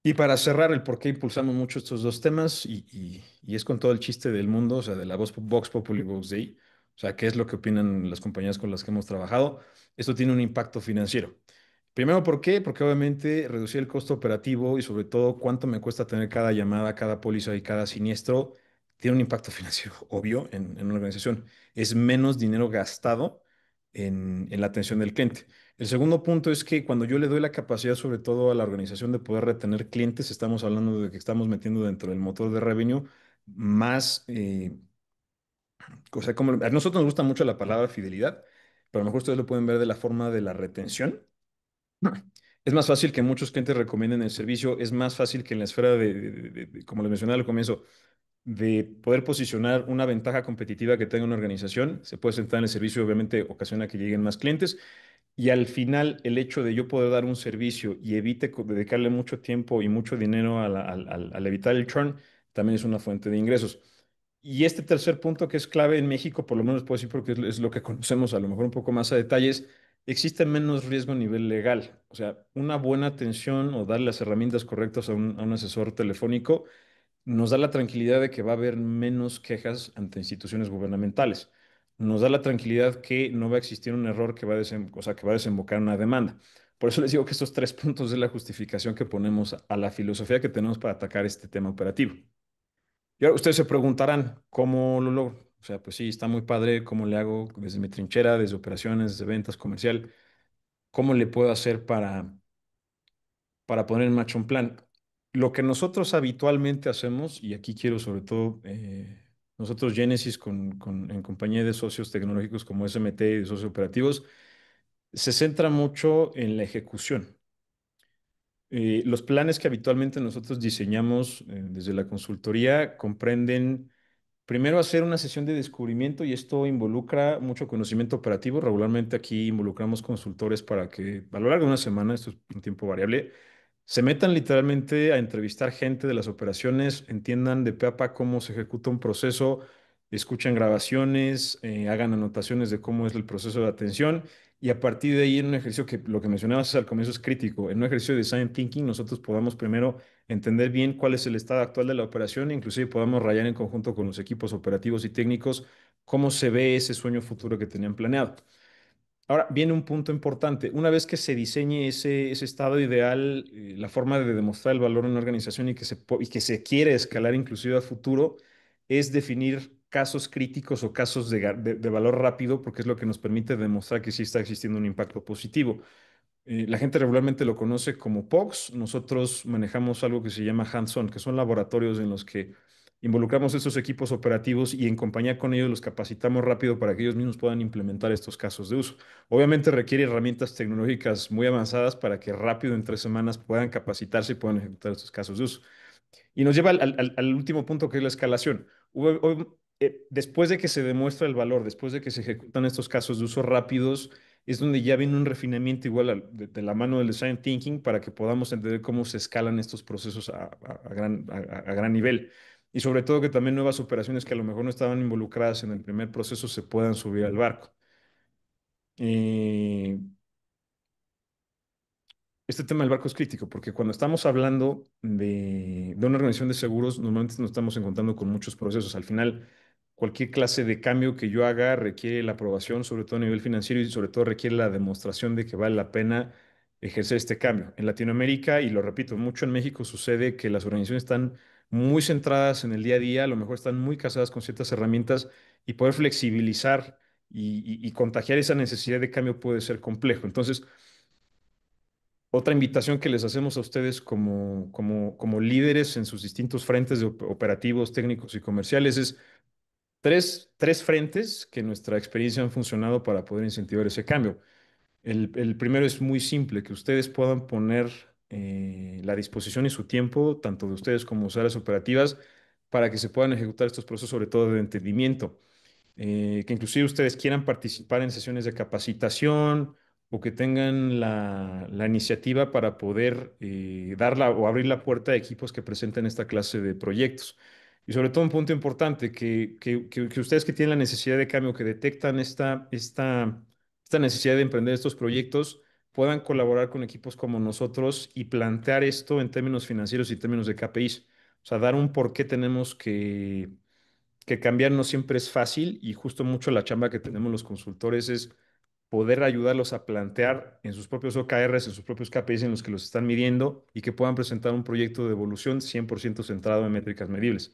Y para cerrar el por qué impulsamos mucho estos dos temas, y es con todo el chiste del mundo, o sea, de la Vox Populi Vox Dei, o sea, qué es lo que opinan las compañías con las que hemos trabajado, esto tiene un impacto financiero. Primero, ¿por qué? Porque obviamente reducir el costo operativo y sobre todo cuánto me cuesta tener cada llamada, cada póliza y cada siniestro, tiene un impacto financiero obvio en una organización. Es menos dinero gastado en la atención del cliente. El segundo punto es que cuando yo le doy la capacidad, sobre todo a la organización, de poder retener clientes, estamos hablando de que estamos metiendo dentro del motor de revenue más, o sea, como a nosotros nos gusta mucho la palabra fidelidad, pero a lo mejor ustedes lo pueden ver de la forma de la retención. Es más fácil que muchos clientes recomienden el servicio, es más fácil que en la esfera como les mencioné al comienzo, de poder posicionar una ventaja competitiva que tenga una organización. Se puede sentar en el servicio, obviamente ocasiona que lleguen más clientes. Y al final, el hecho de yo poder dar un servicio y evite dedicarle mucho tiempo y mucho dinero al evitar el churn, también es una fuente de ingresos. Y este tercer punto que es clave en México, por lo menos puedo decir porque es lo que conocemos a lo mejor un poco más a detalles, existe menos riesgo a nivel legal. O sea, una buena atención o darle las herramientas correctas a un asesor telefónico nos da la tranquilidad de que va a haber menos quejas ante instituciones gubernamentales. Nos da la tranquilidad que no va a existir un error que o sea, que va a desembocar en una demanda. Por eso les digo que estos tres puntos es la justificación que ponemos a la filosofía que tenemos para atacar este tema operativo. Y ahora ustedes se preguntarán, ¿cómo lo logro? O sea, pues sí, está muy padre, ¿cómo le hago desde mi trinchera, desde operaciones, desde ventas, comercial? ¿Cómo le puedo hacer para poner en marcha un plan? Lo que nosotros habitualmente hacemos, y aquí quiero sobre todo, nosotros Genesis en compañía de socios tecnológicos como SMT y de socios operativos, se centra mucho en la ejecución. Los planes que habitualmente nosotros diseñamos desde la consultoría comprenden primero hacer una sesión de descubrimiento y esto involucra mucho conocimiento operativo. Regularmente aquí involucramos consultores para que a lo largo de una semana, esto es un tiempo variable, se metan literalmente a entrevistar gente de las operaciones, entiendan de pe a pa cómo se ejecuta un proceso, escuchen grabaciones, hagan anotaciones de cómo es el proceso de atención y a partir de ahí en un ejercicio que lo que mencionabas al comienzo es crítico, en un ejercicio de design thinking nosotros podamos primero entender bien cuál es el estado actual de la operación e inclusive podamos rayar en conjunto con los equipos operativos y técnicos cómo se ve ese sueño futuro que tenían planeado. Ahora viene un punto importante. Una vez que se diseñe ese estado ideal, la forma de demostrar el valor en una organización y que se quiere escalar inclusive a futuro, es definir casos críticos o casos de valor rápido, porque es lo que nos permite demostrar que sí está existiendo un impacto positivo. La gente regularmente lo conoce como POCs. Nosotros manejamos algo que se llama hands-on, que son laboratorios en los que involucramos estos equipos operativos y en compañía con ellos los capacitamos rápido para que ellos mismos puedan implementar estos casos de uso. Obviamente requiere herramientas tecnológicas muy avanzadas para que rápido en 3 semanas puedan capacitarse y puedan ejecutar estos casos de uso. Y nos lleva al último punto que es la escalación. Después de que se demuestra el valor, después de que se ejecutan estos casos de uso rápidos, es donde ya viene un refinamiento igual de la mano del design thinking para que podamos entender cómo se escalan estos procesos a gran nivel. Y sobre todo que también nuevas operaciones que a lo mejor no estaban involucradas en el primer proceso se puedan subir al barco. Eh, este tema del barco es crítico, porque cuando estamos hablando de una organización de seguros, normalmente nos estamos encontrando con muchos procesos. Al final, cualquier clase de cambio que yo haga requiere la aprobación, sobre todo a nivel financiero, y sobre todo requiere la demostración de que vale la pena ejercer este cambio. En Latinoamérica, y lo repito, mucho en México sucede que las organizaciones están muy centradas en el día a día, a lo mejor están muy casadas con ciertas herramientas y poder flexibilizar y contagiar esa necesidad de cambio puede ser complejo. Entonces, otra invitación que les hacemos a ustedes como líderes en sus distintos frentes de operativos, técnicos y comerciales es tres frentes que en nuestra experiencia han funcionado para poder incentivar ese cambio. El primero es muy simple, que ustedes puedan poner la disposición y su tiempo, tanto de ustedes como sus áreas operativas, para que se puedan ejecutar estos procesos, sobre todo de entendimiento, que inclusive ustedes quieran participar en sesiones de capacitación o que tengan la iniciativa para poder darla o abrir la puerta a equipos que presenten esta clase de proyectos. Y sobre todo un punto importante, que ustedes que tienen la necesidad de cambio, que detectan esta necesidad de emprender estos proyectos, puedan colaborar con equipos como nosotros y plantear esto en términos financieros y términos de KPIs. O sea, dar un por qué tenemos que cambiar no siempre es fácil y justo mucho la chamba que tenemos los consultores es poder ayudarlos a plantear en sus propios OKRs, en sus propios KPIs en los que los están midiendo y que puedan presentar un proyecto de evolución 100% centrado en métricas medibles.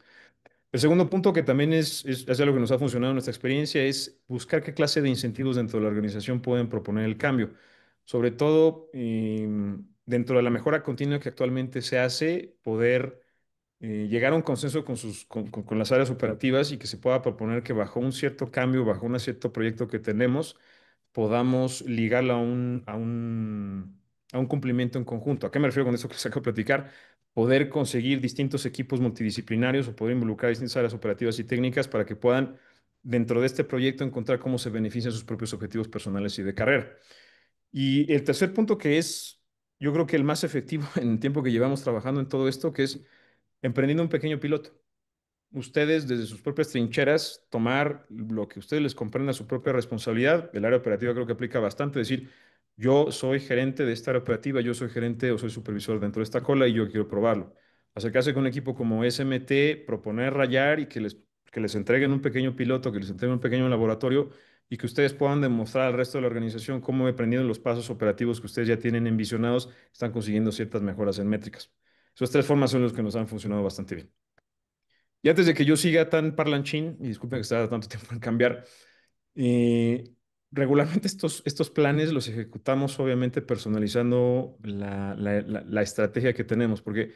El segundo punto que también es algo que nos ha funcionado en nuestra experiencia es buscar qué clase de incentivos dentro de la organización pueden proponer el cambio. Sobre todo, dentro de la mejora continua que actualmente se hace, poder llegar a un consenso con las áreas operativas y que se pueda proponer que bajo un cierto cambio, bajo un cierto proyecto que tenemos, podamos ligarlo a un cumplimiento en conjunto. ¿A qué me refiero con eso que les acabo de platicar? Poder conseguir distintos equipos multidisciplinarios o poder involucrar distintas áreas operativas y técnicas para que puedan, dentro de este proyecto, encontrar cómo se benefician sus propios objetivos personales y de carrera. Y el tercer punto que es, yo creo que el más efectivo en el tiempo que llevamos trabajando en todo esto, que es emprendiendo un pequeño piloto. Ustedes desde sus propias trincheras tomar lo que ustedes les comprenda su propia responsabilidad. El área operativa creo que aplica bastante, decir, yo soy gerente de esta área operativa, yo soy gerente o soy supervisor dentro de esta cola y yo quiero probarlo. Acercarse con un equipo como SMT, proponer rayar y que les entreguen un pequeño piloto, que les entreguen un pequeño laboratorio y que ustedes puedan demostrar al resto de la organización cómo aprendiendo los pasos operativos que ustedes ya tienen envisionados, están consiguiendo ciertas mejoras en métricas. Esas tres formas son las que nos han funcionado bastante bien. Y antes de que yo siga tan parlanchín, y disculpen que estaba tanto tiempo en cambiar, eh, regularmente estos planes los ejecutamos obviamente personalizando la estrategia que tenemos, porque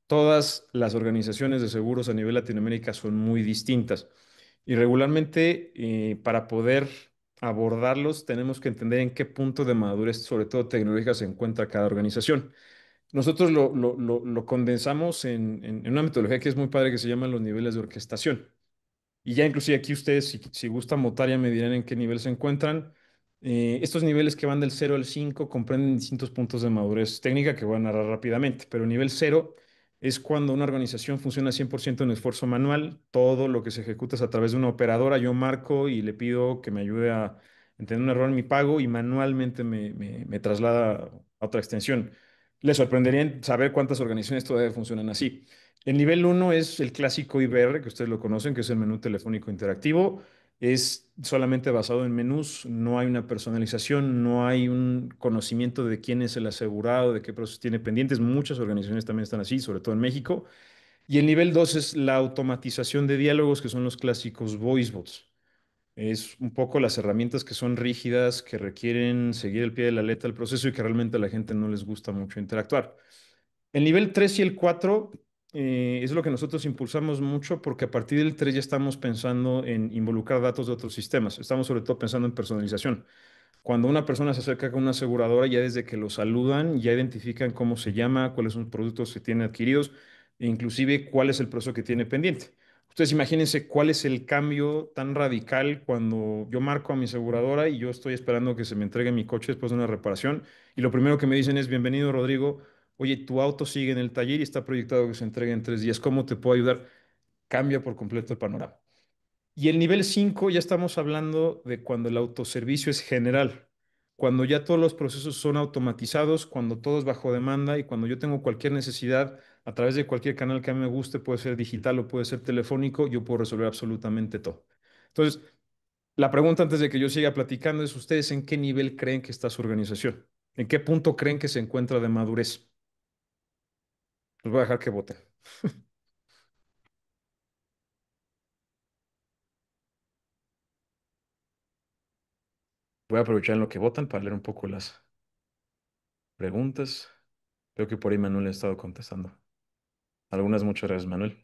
todas las organizaciones de seguros a nivel Latinoamérica son muy distintas. Y regularmente para poder abordarlos tenemos que entender en qué punto de madurez, sobre todo tecnológica, se encuentra cada organización. Nosotros lo condensamos en una metodología que es muy padre que se llama los niveles de orquestación. Y ya inclusive aquí ustedes, si gustan votar, ya me dirán en qué nivel se encuentran. Estos niveles que van del 0 al 5 comprenden distintos puntos de madurez técnica que voy a narrar rápidamente, pero el nivel 0 es cuando una organización funciona 100% en esfuerzo manual, todo lo que se ejecuta es a través de una operadora, yo marco y le pido que me ayude a entender un error en mi pago y manualmente me traslada a otra extensión. Les sorprendería en saber cuántas organizaciones todavía funcionan así. El nivel uno es el clásico IBR, que ustedes lo conocen, que es el menú telefónico interactivo. Es solamente basado en menús, no hay una personalización, no hay un conocimiento de quién es el asegurado, de qué procesos tiene pendientes. Muchas organizaciones también están así, sobre todo en México. Y el nivel 2 es la automatización de diálogos, que son los clásicos voice bots. Es un poco las herramientas que son rígidas, que requieren seguir el pie de la letra del proceso y que realmente a la gente no les gusta mucho interactuar. El nivel 3 y el 4 es lo que nosotros impulsamos mucho porque a partir del 3 ya estamos pensando en involucrar datos de otros sistemas. Estamos sobre todo pensando en personalización. Cuando una persona se acerca con una aseguradora, ya desde que lo saludan, ya identifican cómo se llama, cuáles son los productos que tiene adquiridos e inclusive cuál es el proceso que tiene pendiente. Ustedes imagínense cuál es el cambio tan radical cuando yo marco a mi aseguradora y yo estoy esperando que se me entregue mi coche después de una reparación y lo primero que me dicen es, bienvenido Rodrigo, oye, tu auto sigue en el taller y está proyectado que se entregue en 3 días, ¿cómo te puedo ayudar? Cambia por completo el panorama. Y el nivel 5 ya estamos hablando de cuando el autoservicio es general. cuando ya todos los procesos son automatizados, cuando todo es bajo demanda y cuando yo tengo cualquier necesidad a través de cualquier canal que a mí me guste, puede ser digital o puede ser telefónico, yo puedo resolver absolutamente todo. Entonces, la pregunta antes de que yo siga platicando es, ¿ustedes en qué nivel creen que está su organización? ¿En qué punto creen que se encuentra de madurez? Los voy a dejar que voten. Voy a aprovechar en lo que votan para leer un poco las preguntas. Creo que por ahí Manuel ha estado contestando. Algunas, muchas gracias, Manuel.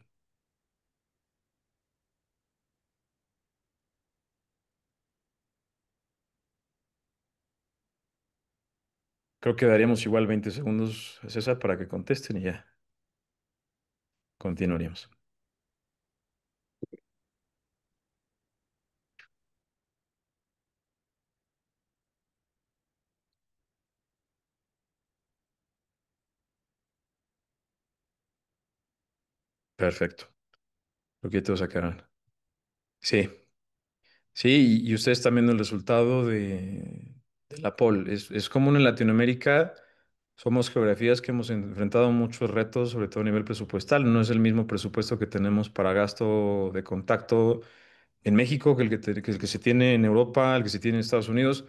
Creo que daríamos igual 20 segundos a César para que contesten y ya continuaríamos. Perfecto. Lo que todos sacaron. Sí, sí, y ustedes están viendo el resultado de la poll. Es común en Latinoamérica. Somos geografías que hemos enfrentado muchos retos, sobre todo a nivel presupuestal. No es el mismo presupuesto que tenemos para gasto de contacto en México que el que se tiene en Europa, el que se tiene en Estados Unidos.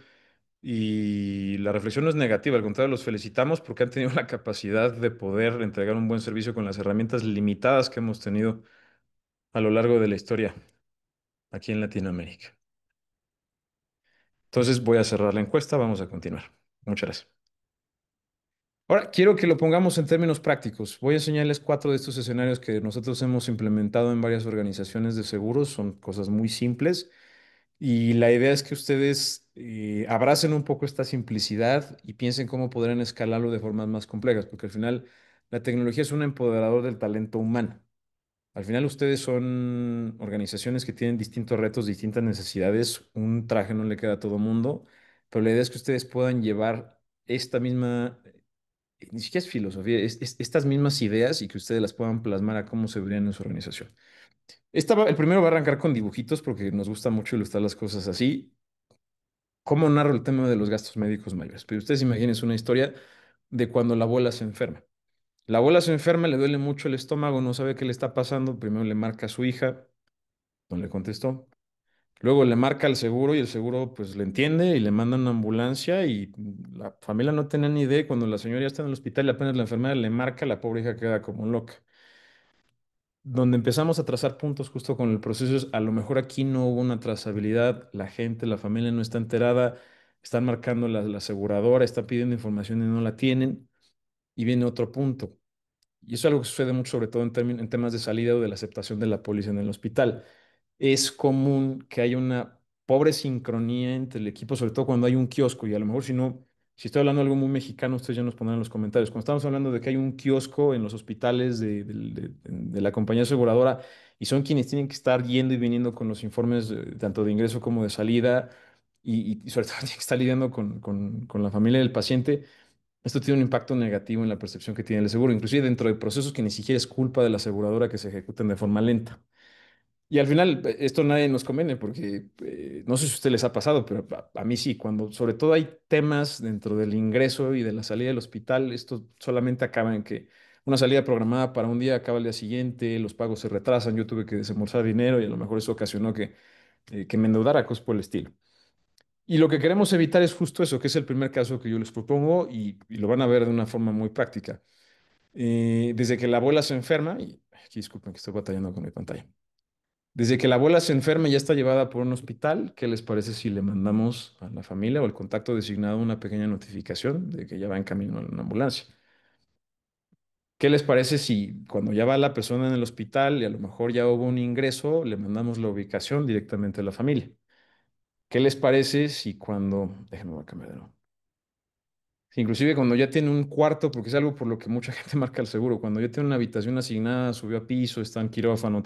Y la reflexión no es negativa, al contrario, los felicitamos porque han tenido la capacidad de poder entregar un buen servicio con las herramientas limitadas que hemos tenido a lo largo de la historia aquí en Latinoamérica. Entonces voy a cerrar la encuesta, vamos a continuar. Muchas gracias. Ahora, quiero que lo pongamos en términos prácticos. Voy a enseñarles cuatro de estos escenarios que nosotros hemos implementado en varias organizaciones de seguros. Son cosas muy simples y la idea es que ustedes abracen un poco esta simplicidad y piensen cómo podrán escalarlo de formas más complejas, porque al final la tecnología es un empoderador del talento humano. Al final ustedes son organizaciones que tienen distintos retos, distintas necesidades. Un traje no le queda a todo mundo, pero la idea es que ustedes puedan llevar esta misma, ni siquiera es filosofía, estas mismas ideas y que ustedes las puedan plasmar a cómo se verían en su organización. El primero va a arrancar con dibujitos porque nos gusta mucho ilustrar las cosas así. ¿Cómo narro el tema de los gastos médicos mayores? Pero ustedes imagínense una historia de cuando la abuela se enferma. La abuela se enferma, le duele mucho el estómago, no sabe qué le está pasando. Primero le marca a su hija, no le contestó. Luego le marca al seguro y el seguro pues le entiende y le manda una ambulancia y la familia no tenía ni idea. Y cuando la señora ya está en el hospital y apenas la enfermera le marca, la pobre hija queda como loca. Donde empezamos a trazar puntos justo con el proceso es, a lo mejor aquí no hubo una trazabilidad, la gente, la familia no está enterada, están marcando la aseguradora, está pidiendo información y no la tienen. Y viene otro punto. Y eso es algo que sucede mucho, sobre todo en temas de salida o de la aceptación de la póliza en el hospital. Es común que haya una pobre sincronía entre el equipo, sobre todo cuando hay un kiosco, y a lo mejor si no, si estoy hablando de algo muy mexicano, ustedes ya nos pondrán en los comentarios. Cuando estamos hablando de que hay un kiosco en los hospitales de la compañía aseguradora y son quienes tienen que estar yendo y viniendo con los informes tanto de ingreso como de salida, y sobre todo tienen que estar lidiando con la familia del paciente. Esto tiene un impacto negativo en la percepción que tiene el seguro, inclusive dentro de procesos que ni siquiera es culpa de la aseguradora que se ejecuten de forma lenta. Y al final, esto nadie nos conviene porque no sé si a ustedes les ha pasado, pero a mí sí, cuando sobre todo hay temas dentro del ingreso y de la salida del hospital, esto solamente acaba en que una salida programada para un día acaba al día siguiente, los pagos se retrasan, yo tuve que desembolsar dinero y a lo mejor eso ocasionó que me endeudara, cosas por el estilo. Y lo que queremos evitar es justo eso, que es el primer caso que yo les propongo y lo van a ver de una forma muy práctica. Desde que la abuela se enferma, y aquí disculpen que estoy batallando con mi pantalla. Desde que la abuela se enferma y ya está llevada por un hospital, ¿qué les parece si le mandamos a la familia o el contacto designado una pequeña notificación de que ya va en camino a una ambulancia? ¿Qué les parece si cuando ya va la persona en el hospital y a lo mejor ya hubo un ingreso, le mandamos la ubicación directamente a la familia? ¿Qué les parece si cuando... Déjenme voy a cambiar de nuevo. Si inclusive cuando ya tiene un cuarto, porque es algo por lo que mucha gente marca el seguro, cuando ya tiene una habitación asignada, subió a piso, está en quirófano,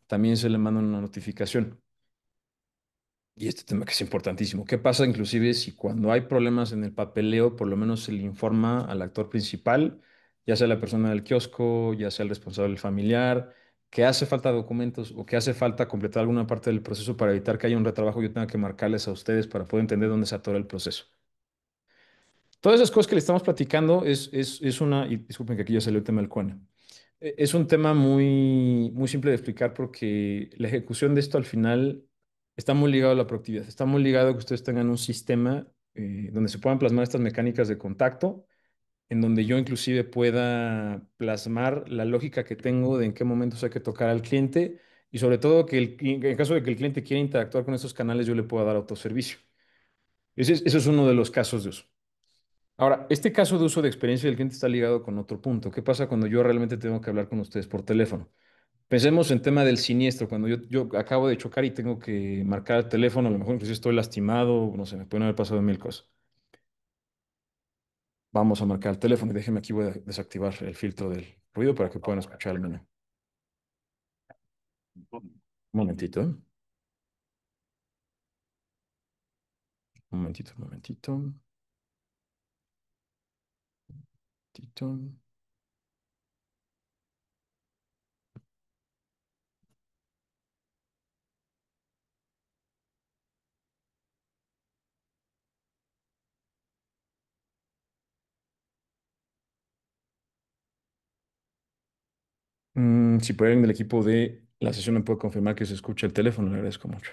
también se le manda una notificación. Y este tema que es importantísimo. ¿Qué pasa inclusive si cuando hay problemas en el papeleo, por lo menos se le informa al actor principal, ya sea la persona del kiosco, ya sea el responsable familiar? que hace falta documentos o que hace falta completar alguna parte del proceso para evitar que haya un retrabajo, yo tenga que marcarles a ustedes para poder entender dónde se atora el proceso. Todas esas cosas que le estamos platicando es una, y disculpen que aquí ya salió el tema del CUANE. Es un tema muy simple de explicar porque la ejecución de esto al final está muy ligado a la productividad, está muy ligado a que ustedes tengan un sistema donde se puedan plasmar estas mecánicas de contacto, en donde yo inclusive pueda plasmar la lógica que tengo de en qué momentos hay que tocar al cliente y sobre todo que en caso de que el cliente quiera interactuar con esos canales, yo le pueda dar autoservicio. Ese es uno de los casos de uso. Ahora, este caso de uso de experiencia del cliente está ligado con otro punto. ¿Qué pasa cuando yo realmente tengo que hablar con ustedes por teléfono? Pensemos en tema del siniestro, cuando yo acabo de chocar y tengo que marcar el teléfono, a lo mejor incluso estoy lastimado, no sé, me pueden haber pasado mil cosas. Vamos a marcar el teléfono y déjenme aquí, voy a desactivar el filtro del ruido para que puedan escuchar el menú. Un momentito, ¿eh? Un momentito, un momentito. Un momentito. Si por alguien del equipo de la sesión me puede confirmar que se escucha el teléfono, le agradezco mucho.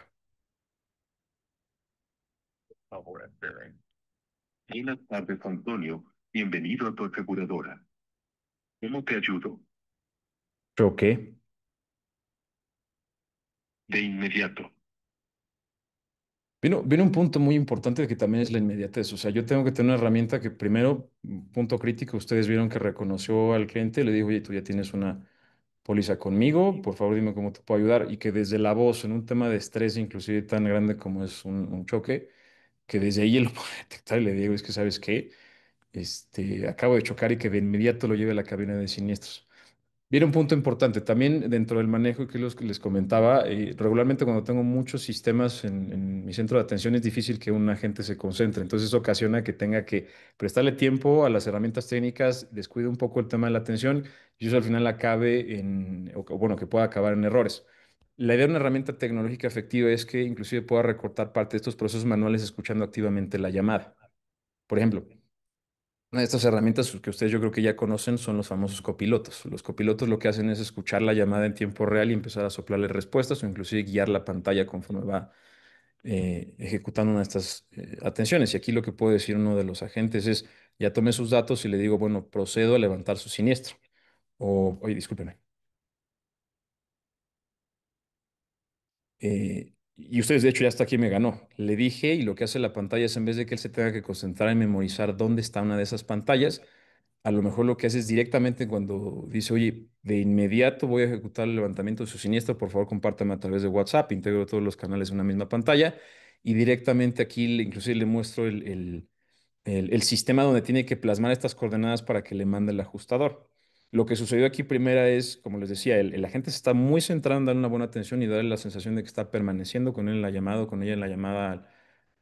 Buenas tardes, Antonio. Bienvenido a tu aseguradora. ¿Cómo te ayudo? ¿Pero qué? De inmediato. Viene un punto muy importante que también es la inmediatez. O sea, yo tengo que tener una herramienta que primero, punto crítico, ustedes vieron que reconoció al cliente, le dijo, oye, tú ya tienes una póliza conmigo, por favor dime cómo te puedo ayudar. Y que desde la voz, en un tema de estrés inclusive tan grande como es un choque, que desde ahí él lo puede detectar y le digo, es que, ¿sabes qué? Acabo de chocar y que de inmediato lo lleve a la cabina de siniestros. Viene un punto importante también dentro del manejo que les comentaba. Regularmente cuando tengo muchos sistemas en mi centro de atención es difícil que un agente se concentre. Entonces eso ocasiona que tenga que prestarle tiempo a las herramientas técnicas, descuide un poco el tema de la atención y eso al final acabe o bueno, que pueda acabar en errores. La idea de una herramienta tecnológica efectiva es que inclusive pueda recortar parte de estos procesos manuales escuchando activamente la llamada. Por ejemplo, una de estas herramientas que ustedes yo creo que ya conocen son los famosos copilotos. Los copilotos lo que hacen es escuchar la llamada en tiempo real y empezar a soplarle respuestas o inclusive guiar la pantalla conforme va ejecutando una de estas atenciones. Y aquí lo que puede decir uno de los agentes es, ya tomé sus datos y le digo, bueno, procedo a levantar su siniestro. O, oye, discúlpeme. Y ustedes, de hecho, ya hasta aquí me ganó. Le dije y lo que hace la pantalla es en vez de que él se tenga que concentrar en memorizar dónde está una de esas pantallas, a lo mejor lo que hace es directamente cuando dice, oye, de inmediato voy a ejecutar el levantamiento de su siniestro, por favor compártame a través de WhatsApp, integro todos los canales en una misma pantalla y directamente aquí inclusive le muestro el sistema donde tiene que plasmar estas coordenadas para que le mande el ajustador. Lo que sucedió aquí primera es, como les decía, el agente se está muy centrado en dar una buena atención y darle la sensación de que está permaneciendo con él en la llamada o con ella en la llamada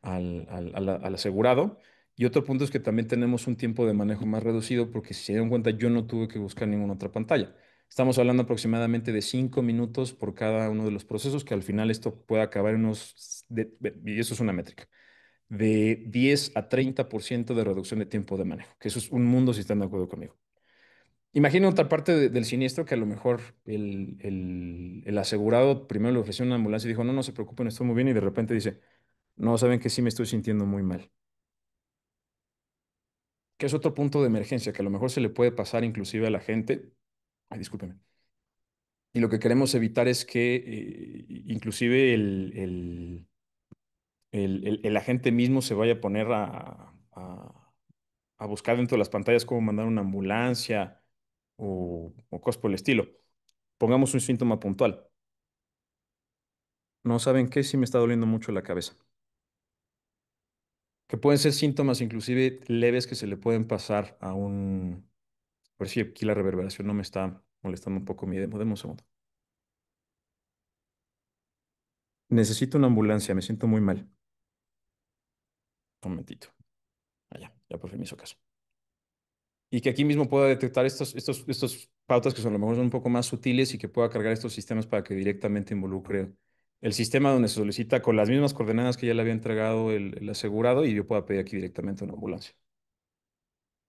al asegurado. Y otro punto es que también tenemos un tiempo de manejo más reducido porque si se dieron cuenta yo no tuve que buscar ninguna otra pantalla. Estamos hablando aproximadamente de 5 minutos por cada uno de los procesos, que al final esto puede acabar en y eso es una métrica, de 10 a 30% de reducción de tiempo de manejo, que eso es un mundo si están de acuerdo conmigo. Imagina otra parte del siniestro que a lo mejor el asegurado primero le ofreció una ambulancia y dijo, no, no se preocupen, estoy muy bien, y de repente dice, no, saben que sí me estoy sintiendo muy mal. Que es otro punto de emergencia que a lo mejor se le puede pasar inclusive a la gente. Ay, discúlpeme. Y lo que queremos evitar es que inclusive el agente mismo se vaya a poner a buscar dentro de las pantallas cómo mandar una ambulancia o cosas por el estilo. Pongamos un síntoma puntual. No saben qué, sí me está doliendo mucho la cabeza. Que pueden ser síntomas inclusive leves que se le pueden pasar a un... A ver si aquí la reverberación no me está molestando un poco mi demo. Deme un segundo. Necesito una ambulancia, me siento muy mal. Un momentito. Ah, ya por fin me hizo caso. y que aquí mismo pueda detectar estos pautas que son, a lo mejor son un poco más sutiles y que pueda cargar estos sistemas para que directamente involucre el sistema donde se solicita con las mismas coordenadas que ya le había entregado el asegurado y yo pueda pedir aquí directamente una ambulancia.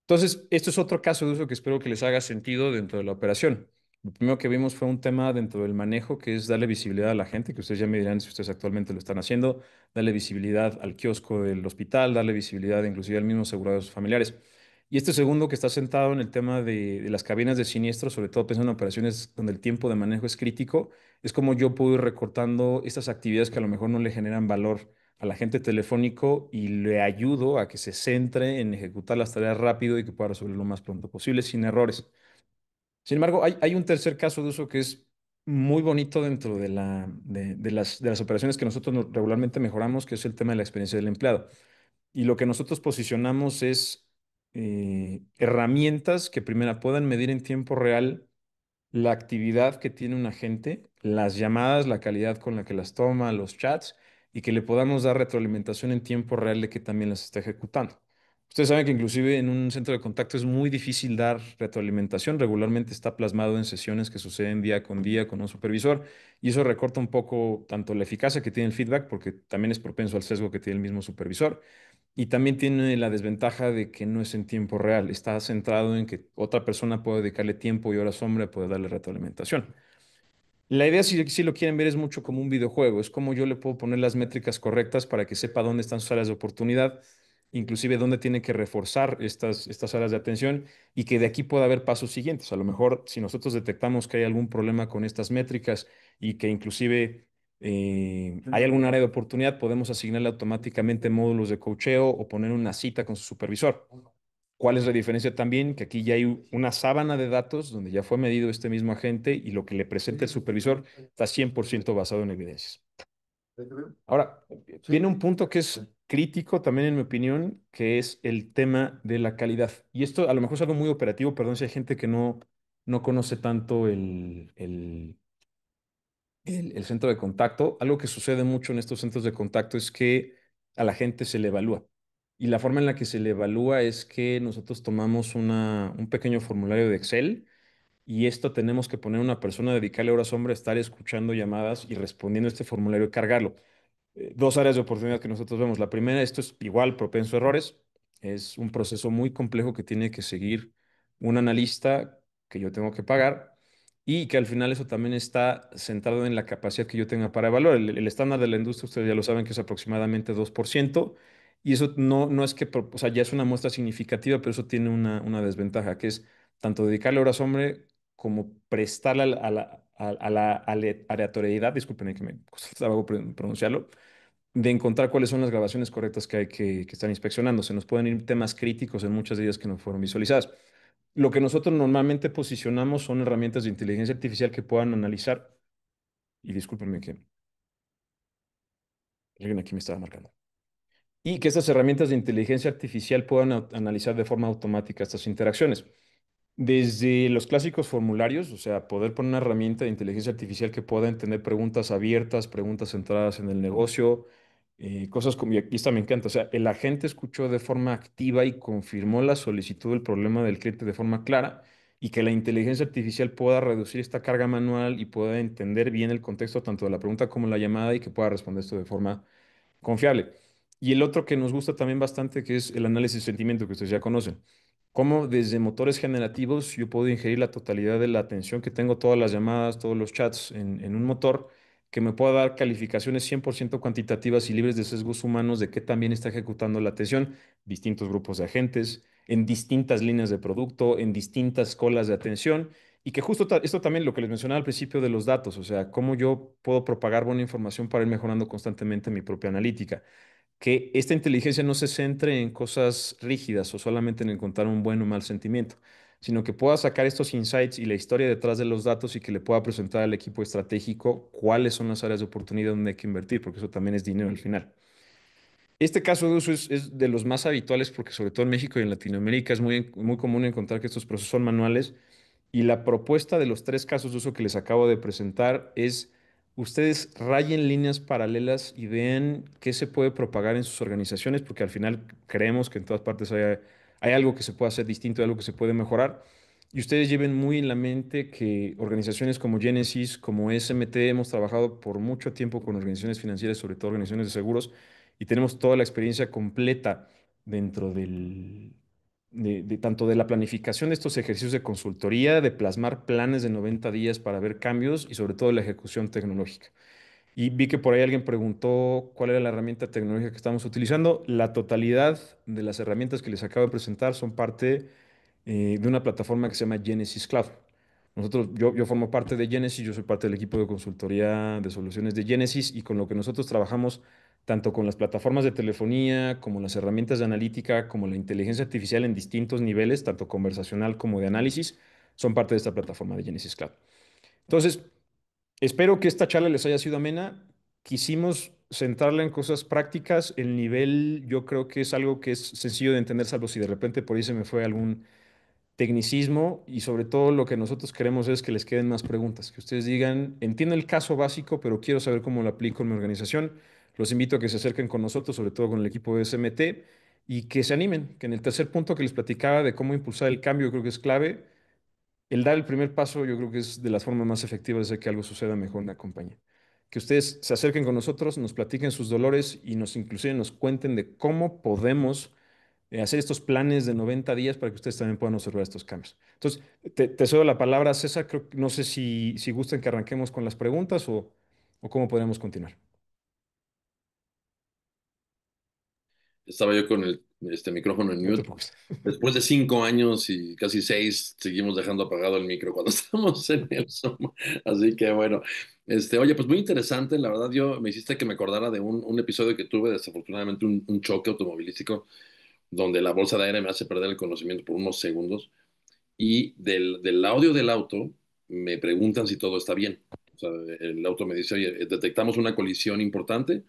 Entonces, esto es otro caso de uso que espero que les haga sentido dentro de la operación. Lo primero que vimos fue un tema dentro del manejo, que es darle visibilidad a la gente, que ustedes ya me dirán si ustedes actualmente lo están haciendo, darle visibilidad al kiosco del hospital, darle visibilidad inclusive al mismo asegurado de sus familiares. Y este segundo que está sentado en el tema de las cabinas de siniestro, sobre todo pensando en operaciones donde el tiempo de manejo es crítico, es como yo puedo ir recortando estas actividades que a lo mejor no le generan valor al agente telefónico y le ayudo a que se centre en ejecutar las tareas rápido y que pueda resolver lo más pronto posible sin errores. Sin embargo, hay un tercer caso de uso que es muy bonito dentro de las operaciones que nosotros regularmente mejoramos, que es el tema de la experiencia del empleado. Y lo que nosotros posicionamos es herramientas que primero puedan medir en tiempo real la actividad que tiene un agente, las llamadas, la calidad con la que las toma, los chats, y que le podamos dar retroalimentación en tiempo real de que también las está ejecutando. Ustedes saben que inclusive en un centro de contacto es muy difícil dar retroalimentación. Regularmente está plasmado en sesiones que suceden día con un supervisor y eso recorta un poco tanto la eficacia que tiene el feedback, porque también es propenso al sesgo que tiene el mismo supervisor, y también tiene la desventaja de que no es en tiempo real, está centrado en que otra persona puede dedicarle tiempo y horas hombre puede darle retroalimentación. La idea, si lo quieren ver, es mucho como un videojuego, es como yo le puedo poner las métricas correctas para que sepa dónde están sus áreas de oportunidad, inclusive dónde tiene que reforzar estas áreas de atención y que de aquí pueda haber pasos siguientes. A lo mejor si nosotros detectamos que hay algún problema con estas métricas y que inclusive hay algún área de oportunidad, podemos asignarle automáticamente módulos de coacheo o poner una cita con su supervisor. ¿Cuál es la diferencia también? Que aquí ya hay una sábana de datos donde ya fue medido este mismo agente y lo que le presenta el supervisor está 100% basado en evidencias. Ahora, viene un punto que es crítico también en mi opinión, que es el tema de la calidad. Y esto a lo mejor es algo muy operativo, perdón si hay gente que no conoce tanto el centro de contacto. Algo que sucede mucho en estos centros de contacto es que a la gente se le evalúa. Y la forma en la que se le evalúa es que nosotros tomamos un pequeño formulario de Excel y esto tenemos que poner a una persona, dedicarle horas hombre a estar escuchando llamadas y respondiendo a este formulario y cargarlo. Dos áreas de oportunidad que nosotros vemos. La primera, esto es igual propenso a errores. Es un proceso muy complejo que tiene que seguir un analista que yo tengo que pagar y que al final eso también está centrado en la capacidad que yo tenga para evaluar. El estándar de la industria, ustedes ya lo saben, que es aproximadamente 2%. Y eso no es que, o sea, ya es una muestra significativa, pero eso tiene una desventaja, que es tanto dedicarle horas hombre como prestarle a la aleatoriedad, disculpen que me costó trabajo pronunciarlo, de encontrar cuáles son las grabaciones correctas que hay que estar inspeccionando. Se nos pueden ir temas críticos en muchas de ellas que no fueron visualizadas. Lo que nosotros normalmente posicionamos son herramientas de inteligencia artificial que puedan analizar, y discúlpenme que alguien aquí me estaba marcando, y que estas herramientas de inteligencia artificial puedan analizar de forma automática estas interacciones. Desde los clásicos formularios, o sea, poder poner una herramienta de inteligencia artificial que pueda entender preguntas abiertas, preguntas centradas en el negocio, cosas como, y aquí esta me encanta, o sea, el agente escuchó de forma activa y confirmó la solicitud del problema del cliente de forma clara y que la inteligencia artificial pueda reducir esta carga manual y pueda entender bien el contexto tanto de la pregunta como la llamada y que pueda responder esto de forma confiable. Y el otro que nos gusta también bastante, que es el análisis de sentimiento, que ustedes ya conocen. Cómo desde motores generativos yo puedo ingerir la totalidad de la atención que tengo, todas las llamadas, todos los chats en un motor, que me pueda dar calificaciones 100% cuantitativas y libres de sesgos humanos de qué también está ejecutando la atención, distintos grupos de agentes, en distintas líneas de producto, en distintas colas de atención. Y que justo esto también lo que les mencionaba al principio de los datos, o sea, cómo yo puedo propagar buena información para ir mejorando constantemente mi propia analítica. Que esta inteligencia no se centre en cosas rígidas o solamente en encontrar un buen o mal sentimiento, sino que pueda sacar estos insights y la historia detrás de los datos y que le pueda presentar al equipo estratégico cuáles son las áreas de oportunidad donde hay que invertir, porque eso también es dinero al final. Este caso de uso es de los más habituales porque sobre todo en México y en Latinoamérica es muy común encontrar que estos procesos son manuales y la propuesta de los tres casos de uso que les acabo de presentar es ustedes rayen líneas paralelas y vean qué se puede propagar en sus organizaciones porque al final creemos que en todas partes hay algo que se puede hacer distinto, hay algo que se puede mejorar. Y ustedes lleven muy en la mente que organizaciones como Genesis, como SMT, hemos trabajado por mucho tiempo con organizaciones financieras, sobre todo organizaciones de seguros, y tenemos toda la experiencia completa dentro de tanto de la planificación de estos ejercicios de consultoría, de plasmar planes de 90 días para ver cambios y sobre todo la ejecución tecnológica. Y vi que por ahí alguien preguntó cuál era la herramienta tecnológica que estamos utilizando. La totalidad de las herramientas que les acabo de presentar son parte de una plataforma que se llama Genesis Cloud. Yo formo parte de Genesis, yo soy parte del equipo de consultoría de soluciones de Genesis y con lo que nosotros trabajamos, tanto con las plataformas de telefonía, como las herramientas de analítica, como la inteligencia artificial en distintos niveles, tanto conversacional como de análisis, son parte de esta plataforma de Genesis Cloud. Entonces, espero que esta charla les haya sido amena. Quisimos centrarla en cosas prácticas. El nivel yo creo que es algo que es sencillo de entender, salvo si de repente por ahí se me fue algún tecnicismo y sobre todo lo que nosotros queremos es que les queden más preguntas, que ustedes digan, entiendo el caso básico, pero quiero saber cómo lo aplico en mi organización. Los invito a que se acerquen con nosotros, sobre todo con el equipo de SMT, y que se animen, que en el tercer punto que les platicaba de cómo impulsar el cambio, yo creo que es clave. El dar el primer paso, yo creo que es de las formas más efectivas de que algo suceda mejor en la compañía. Que ustedes se acerquen con nosotros, nos platiquen sus dolores y nos inclusive nos cuenten de cómo podemos hacer estos planes de 90 días para que ustedes también puedan observar estos cambios. Entonces, te cedo la palabra, César. No sé si gustan que arranquemos con las preguntas o cómo podemos continuar. Estaba yo con micrófono en No te mute. preocupes. Después de 5 años y casi 6, seguimos dejando apagado el micro cuando estamos en el Zoom. Así que bueno, oye, pues muy interesante. La verdad, me hiciste que me acordara de un episodio que tuve, desafortunadamente, un choque automovilístico donde la bolsa de aire me hace perder el conocimiento por unos segundos. Y del audio del auto me preguntan si todo está bien. O sea, el auto me dice, oye, detectamos una colisión importante.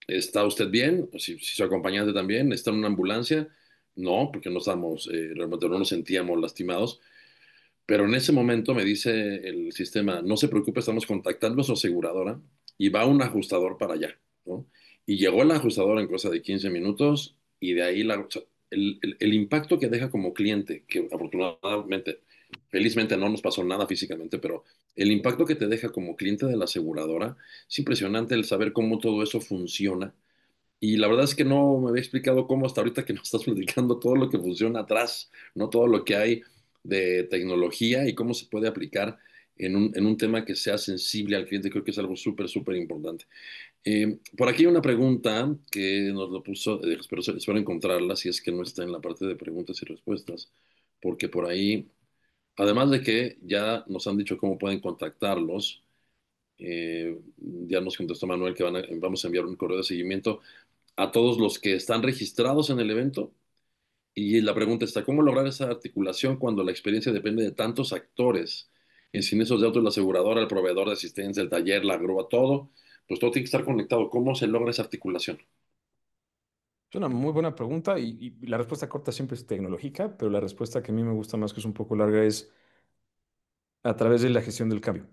¿Está usted bien? Si su acompañante también, ¿está en una ambulancia? No, porque no estamos, realmente no nos sentíamos lastimados. Pero en ese momento me dice el sistema, no se preocupe, estamos contactando a su aseguradora y va un ajustador para allá, ¿no? Y llegó el ajustador en cosa de 15 minutos y de ahí o sea, el impacto que deja como cliente, que afortunadamente, felizmente no nos pasó nada físicamente, pero el impacto que te deja como cliente de la aseguradora, es impresionante el saber cómo todo eso funciona y la verdad es que no me había explicado cómo hasta ahorita que nos estás platicando todo lo que funciona atrás, no todo lo que hay de tecnología y cómo se puede aplicar en un tema que sea sensible al cliente. Creo que es algo súper, súper importante. Por aquí hay una pregunta que nos lo puso, espero encontrarla si es que no está en la parte de preguntas y respuestas, porque por ahí, además de que ya nos han dicho cómo pueden contactarlos, ya nos contestó Manuel que vamos a enviar un correo de seguimiento a todos los que están registrados en el evento. Y la pregunta está, ¿cómo lograr esa articulación cuando la experiencia depende de tantos actores? En siniestros de autos, la aseguradora, el proveedor de asistencia, el taller, la grúa, todo, pues todo tiene que estar conectado. ¿Cómo se logra esa articulación? Es una muy buena pregunta y la respuesta corta siempre es tecnológica, pero la respuesta que a mí me gusta más, que es un poco larga, es a través de la gestión del cambio.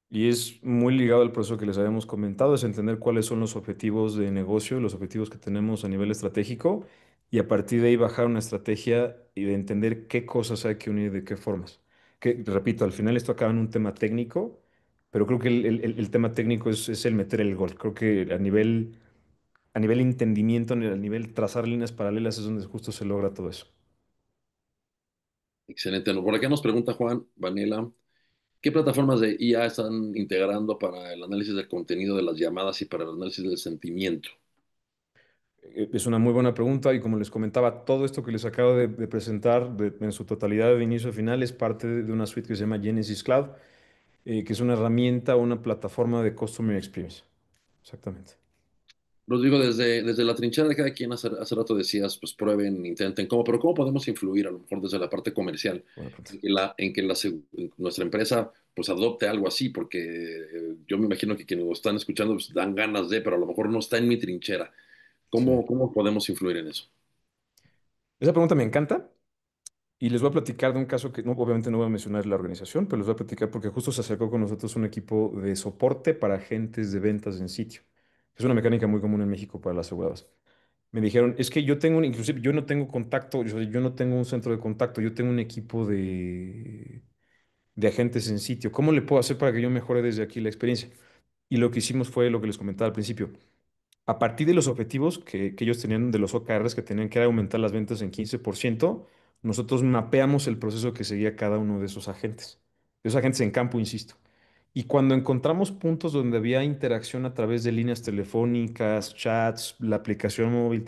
Y es muy ligado al proceso que les habíamos comentado, es entender cuáles son los objetivos de negocio, los objetivos que tenemos a nivel estratégico y a partir de ahí bajar una estrategia y de entender qué cosas hay que unir de qué formas. Que, repito, al final esto acaba en un tema técnico, pero creo que el tema técnico es el meter el gol. Creo que a nivel entendimiento, a nivel trazar líneas paralelas es donde justo se logra todo eso. Excelente. Por acá nos pregunta Juan Vanela, ¿qué plataformas de IA están integrando para el análisis del contenido de las llamadas y para el análisis del sentimiento? Es una muy buena pregunta y como les comentaba, todo esto que les acabo de presentar en su totalidad de inicio a final es parte de una suite que se llama Genesis Cloud, que es una herramienta, una plataforma de Customer Experience. Exactamente. Rodrigo, desde la trinchera de cada quien, hace rato decías, pues prueben, intenten, ¿cómo? Pero ¿cómo podemos influir a lo mejor desde la parte comercial Buena pregunta. en nuestra empresa pues adopte algo así? Porque yo me imagino que quienes lo están escuchando pues, dan ganas de, pero a lo mejor no está en mi trinchera. Sí. ¿Cómo podemos influir en eso? Esa pregunta me encanta y les voy a platicar de un caso que obviamente no voy a mencionar la organización, pero les voy a platicar porque justo se acercó con nosotros un equipo de soporte para agentes de ventas en sitio. Es una mecánica muy común en México para las aseguradoras. Me dijeron, es que yo tengo, inclusive yo no tengo contacto, yo no tengo un centro de contacto, yo tengo un equipo de agentes en sitio. ¿Cómo le puedo hacer para que yo mejore desde aquí la experiencia? Y lo que hicimos fue lo que les comentaba al principio. A partir de los objetivos que ellos tenían de los OKRs, que tenían que aumentar las ventas en 15%, nosotros mapeamos el proceso que seguía cada uno de esos agentes en campo, insisto. Y cuando encontramos puntos donde había interacción a través de líneas telefónicas, chats, la aplicación móvil,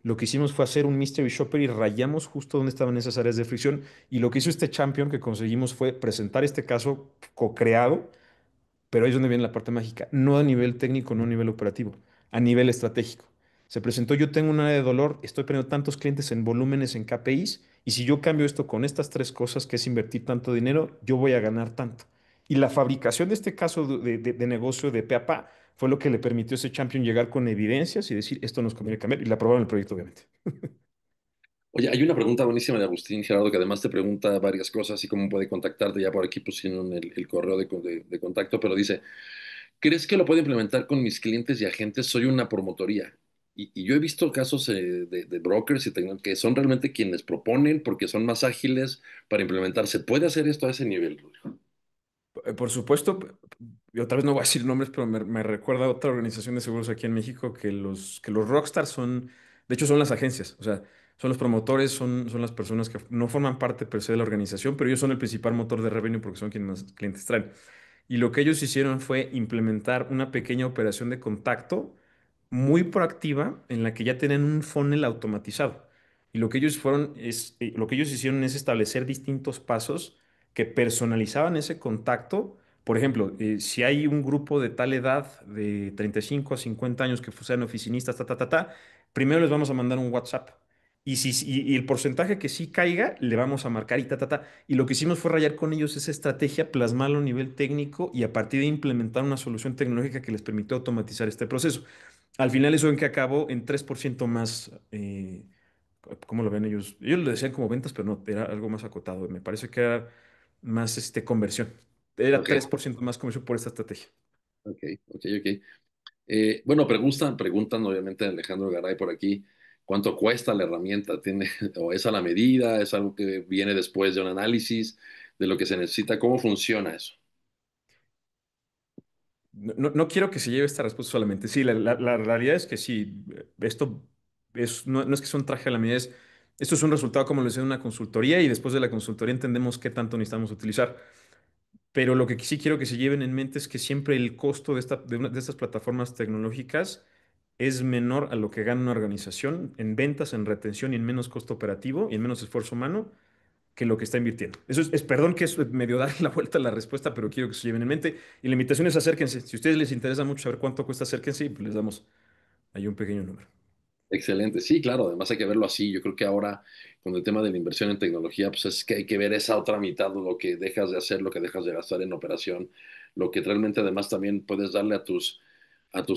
lo que hicimos fue hacer un mystery shopper y rayamos justo donde estaban esas áreas de fricción. Y lo que hizo este champion que conseguimos fue presentar este caso co-creado, pero ahí es donde viene la parte mágica, no a nivel técnico, no a nivel operativo, a nivel estratégico. Se presentó, yo tengo un área de dolor, estoy perdiendo tantos clientes en volúmenes, en KPIs, y si yo cambio esto con estas tres cosas, que es invertir tanto dinero, yo voy a ganar tanto. Y la fabricación de este caso de negocio de pe a pa fue lo que le permitió a ese champion llegar con evidencias y decir, esto nos conviene cambiar, y la aprobaron el proyecto, obviamente. Oye, hay una pregunta buenísima de Agustín Gerardo que además te pregunta varias cosas y cómo puede contactarte. Ya por aquí pusieron el correo de contacto, pero dice, ¿crees que lo puedo implementar con mis clientes y agentes? Soy una promotoría. Y yo he visto casos de brokers que son realmente quienes proponen porque son más ágiles para implementar. ¿Se puede hacer esto a ese nivel, Rodrigo? Por supuesto, y otra vez no voy a decir nombres, pero me recuerda a otra organización de seguros aquí en México que los rockstars son, de hecho son las agencias, o sea, son los promotores, son las personas que no forman parte per se de la organización, pero ellos son el principal motor de revenue porque son quienes más clientes traen. Y lo que ellos hicieron fue implementar una pequeña operación de contacto muy proactiva en la que ya tienen un funnel automatizado. Y lo que ellos hicieron es establecer distintos pasos que personalizaban ese contacto. Por ejemplo, si hay un grupo de tal edad, de 35 a 50 años que sean oficinistas, primero les vamos a mandar un WhatsApp. Y el porcentaje que sí caiga, le vamos a marcar y Y lo que hicimos fue rayar con ellos esa estrategia, plasmarlo a nivel técnico y a partir de implementar una solución tecnológica que les permitió automatizar este proceso. Al final eso en que acabó en 3% más, ¿cómo lo ven ellos? Ellos lo decían como ventas, pero no, era algo más acotado. Me parece que era más conversión. Era Ok, 3% más conversión por esta estrategia. ok, ok. Bueno, preguntan obviamente Alejandro Garay por aquí, ¿cuánto cuesta la herramienta? ¿Tiene, o es a la medida? ¿Es algo que viene después de un análisis de lo que se necesita? ¿Cómo funciona eso? No quiero que se lleve esta respuesta solamente. Sí, la realidad es que sí, esto no es que sea un traje a la medida, esto es un resultado, como les decía, de una consultoría y después de la consultoría entendemos qué tanto necesitamos utilizar. Pero lo que sí quiero que se lleven en mente es que siempre el costo de estas plataformas tecnológicas es menor a lo que gana una organización en ventas, en retención y en menos costo operativo y en menos esfuerzo humano que lo que está invirtiendo. Eso perdón que es medio dar la vuelta a la respuesta, pero quiero que se lleven en mente. Y la invitación es acérquense. Si a ustedes les interesa mucho saber cuánto cuesta, acérquense y pues les damos ahí un pequeño número. Excelente, sí, claro, además hay que verlo así. Yo creo que ahora con el tema de la inversión en tecnología, pues es que hay que ver esa otra mitad, lo que dejas de hacer, lo que dejas de gastar en operación, lo que realmente además también puedes darle a tus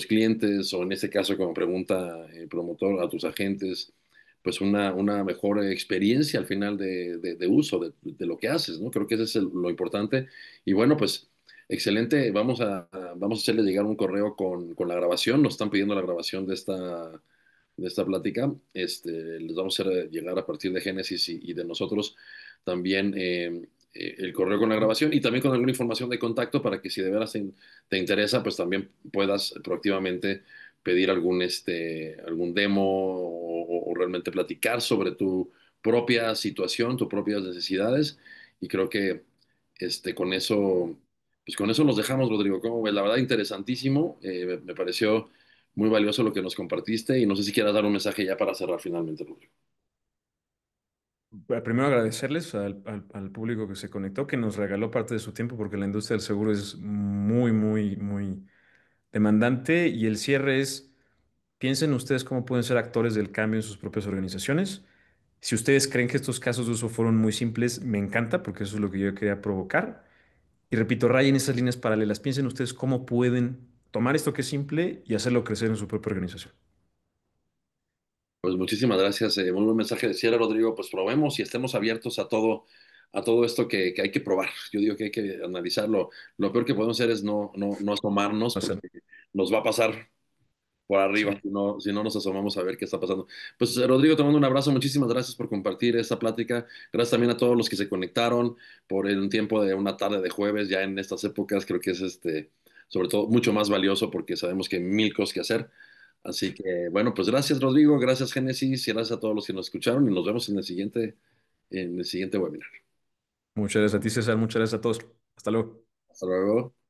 clientes o en este caso, como pregunta el promotor, a tus agentes, pues una mejor experiencia al final de uso de lo que haces, ¿no? Creo que ese es lo importante. Y bueno, pues excelente, vamos a hacerle llegar un correo con la grabación, nos están pidiendo la grabación de esta plática. Les vamos a hacer llegar a partir de Génesis y de nosotros también el correo con la grabación y también con alguna información de contacto para que si de veras te interesa, pues también puedas proactivamente pedir algún demo o realmente platicar sobre tu propia situación, tus propias necesidades. Y creo que con eso, pues con eso nos dejamos, Rodrigo. Como ves, la verdad, interesantísimo. Me pareció muy valioso lo que nos compartiste y no sé si quieras dar un mensaje ya para cerrar finalmente, Rodrigo. Primero agradecerles al público que se conectó, que nos regaló parte de su tiempo, porque la industria del seguro es muy demandante y el cierre es, piensen ustedes cómo pueden ser actores del cambio en sus propias organizaciones. Si ustedes creen que estos casos de uso fueron muy simples, me encanta porque eso es lo que yo quería provocar. Y repito, rayen esas líneas paralelas. Piensen ustedes cómo pueden tomar esto que es simple y hacerlo crecer en su propia organización. Pues muchísimas gracias. Muy buen mensaje de cierre, Rodrigo. Pues probemos y estemos abiertos a todo esto que hay que probar. Yo digo que hay que analizarlo. Lo peor que podemos hacer es no asomarnos O sea, porque nos va a pasar por arriba, Sí, si no nos asomamos a ver qué está pasando. Pues Rodrigo, te mando un abrazo, muchísimas gracias por compartir esta plática, gracias también a todos los que se conectaron por el tiempo de una tarde de jueves, ya en estas épocas creo que es sobre todo mucho más valioso porque sabemos que hay mil cosas que hacer. Así que bueno, pues gracias Rodrigo, gracias Génesis y gracias a todos los que nos escucharon y nos vemos en el siguiente webinar. muchas gracias a ti, César, muchas gracias a todos. Hasta luego. Hasta luego.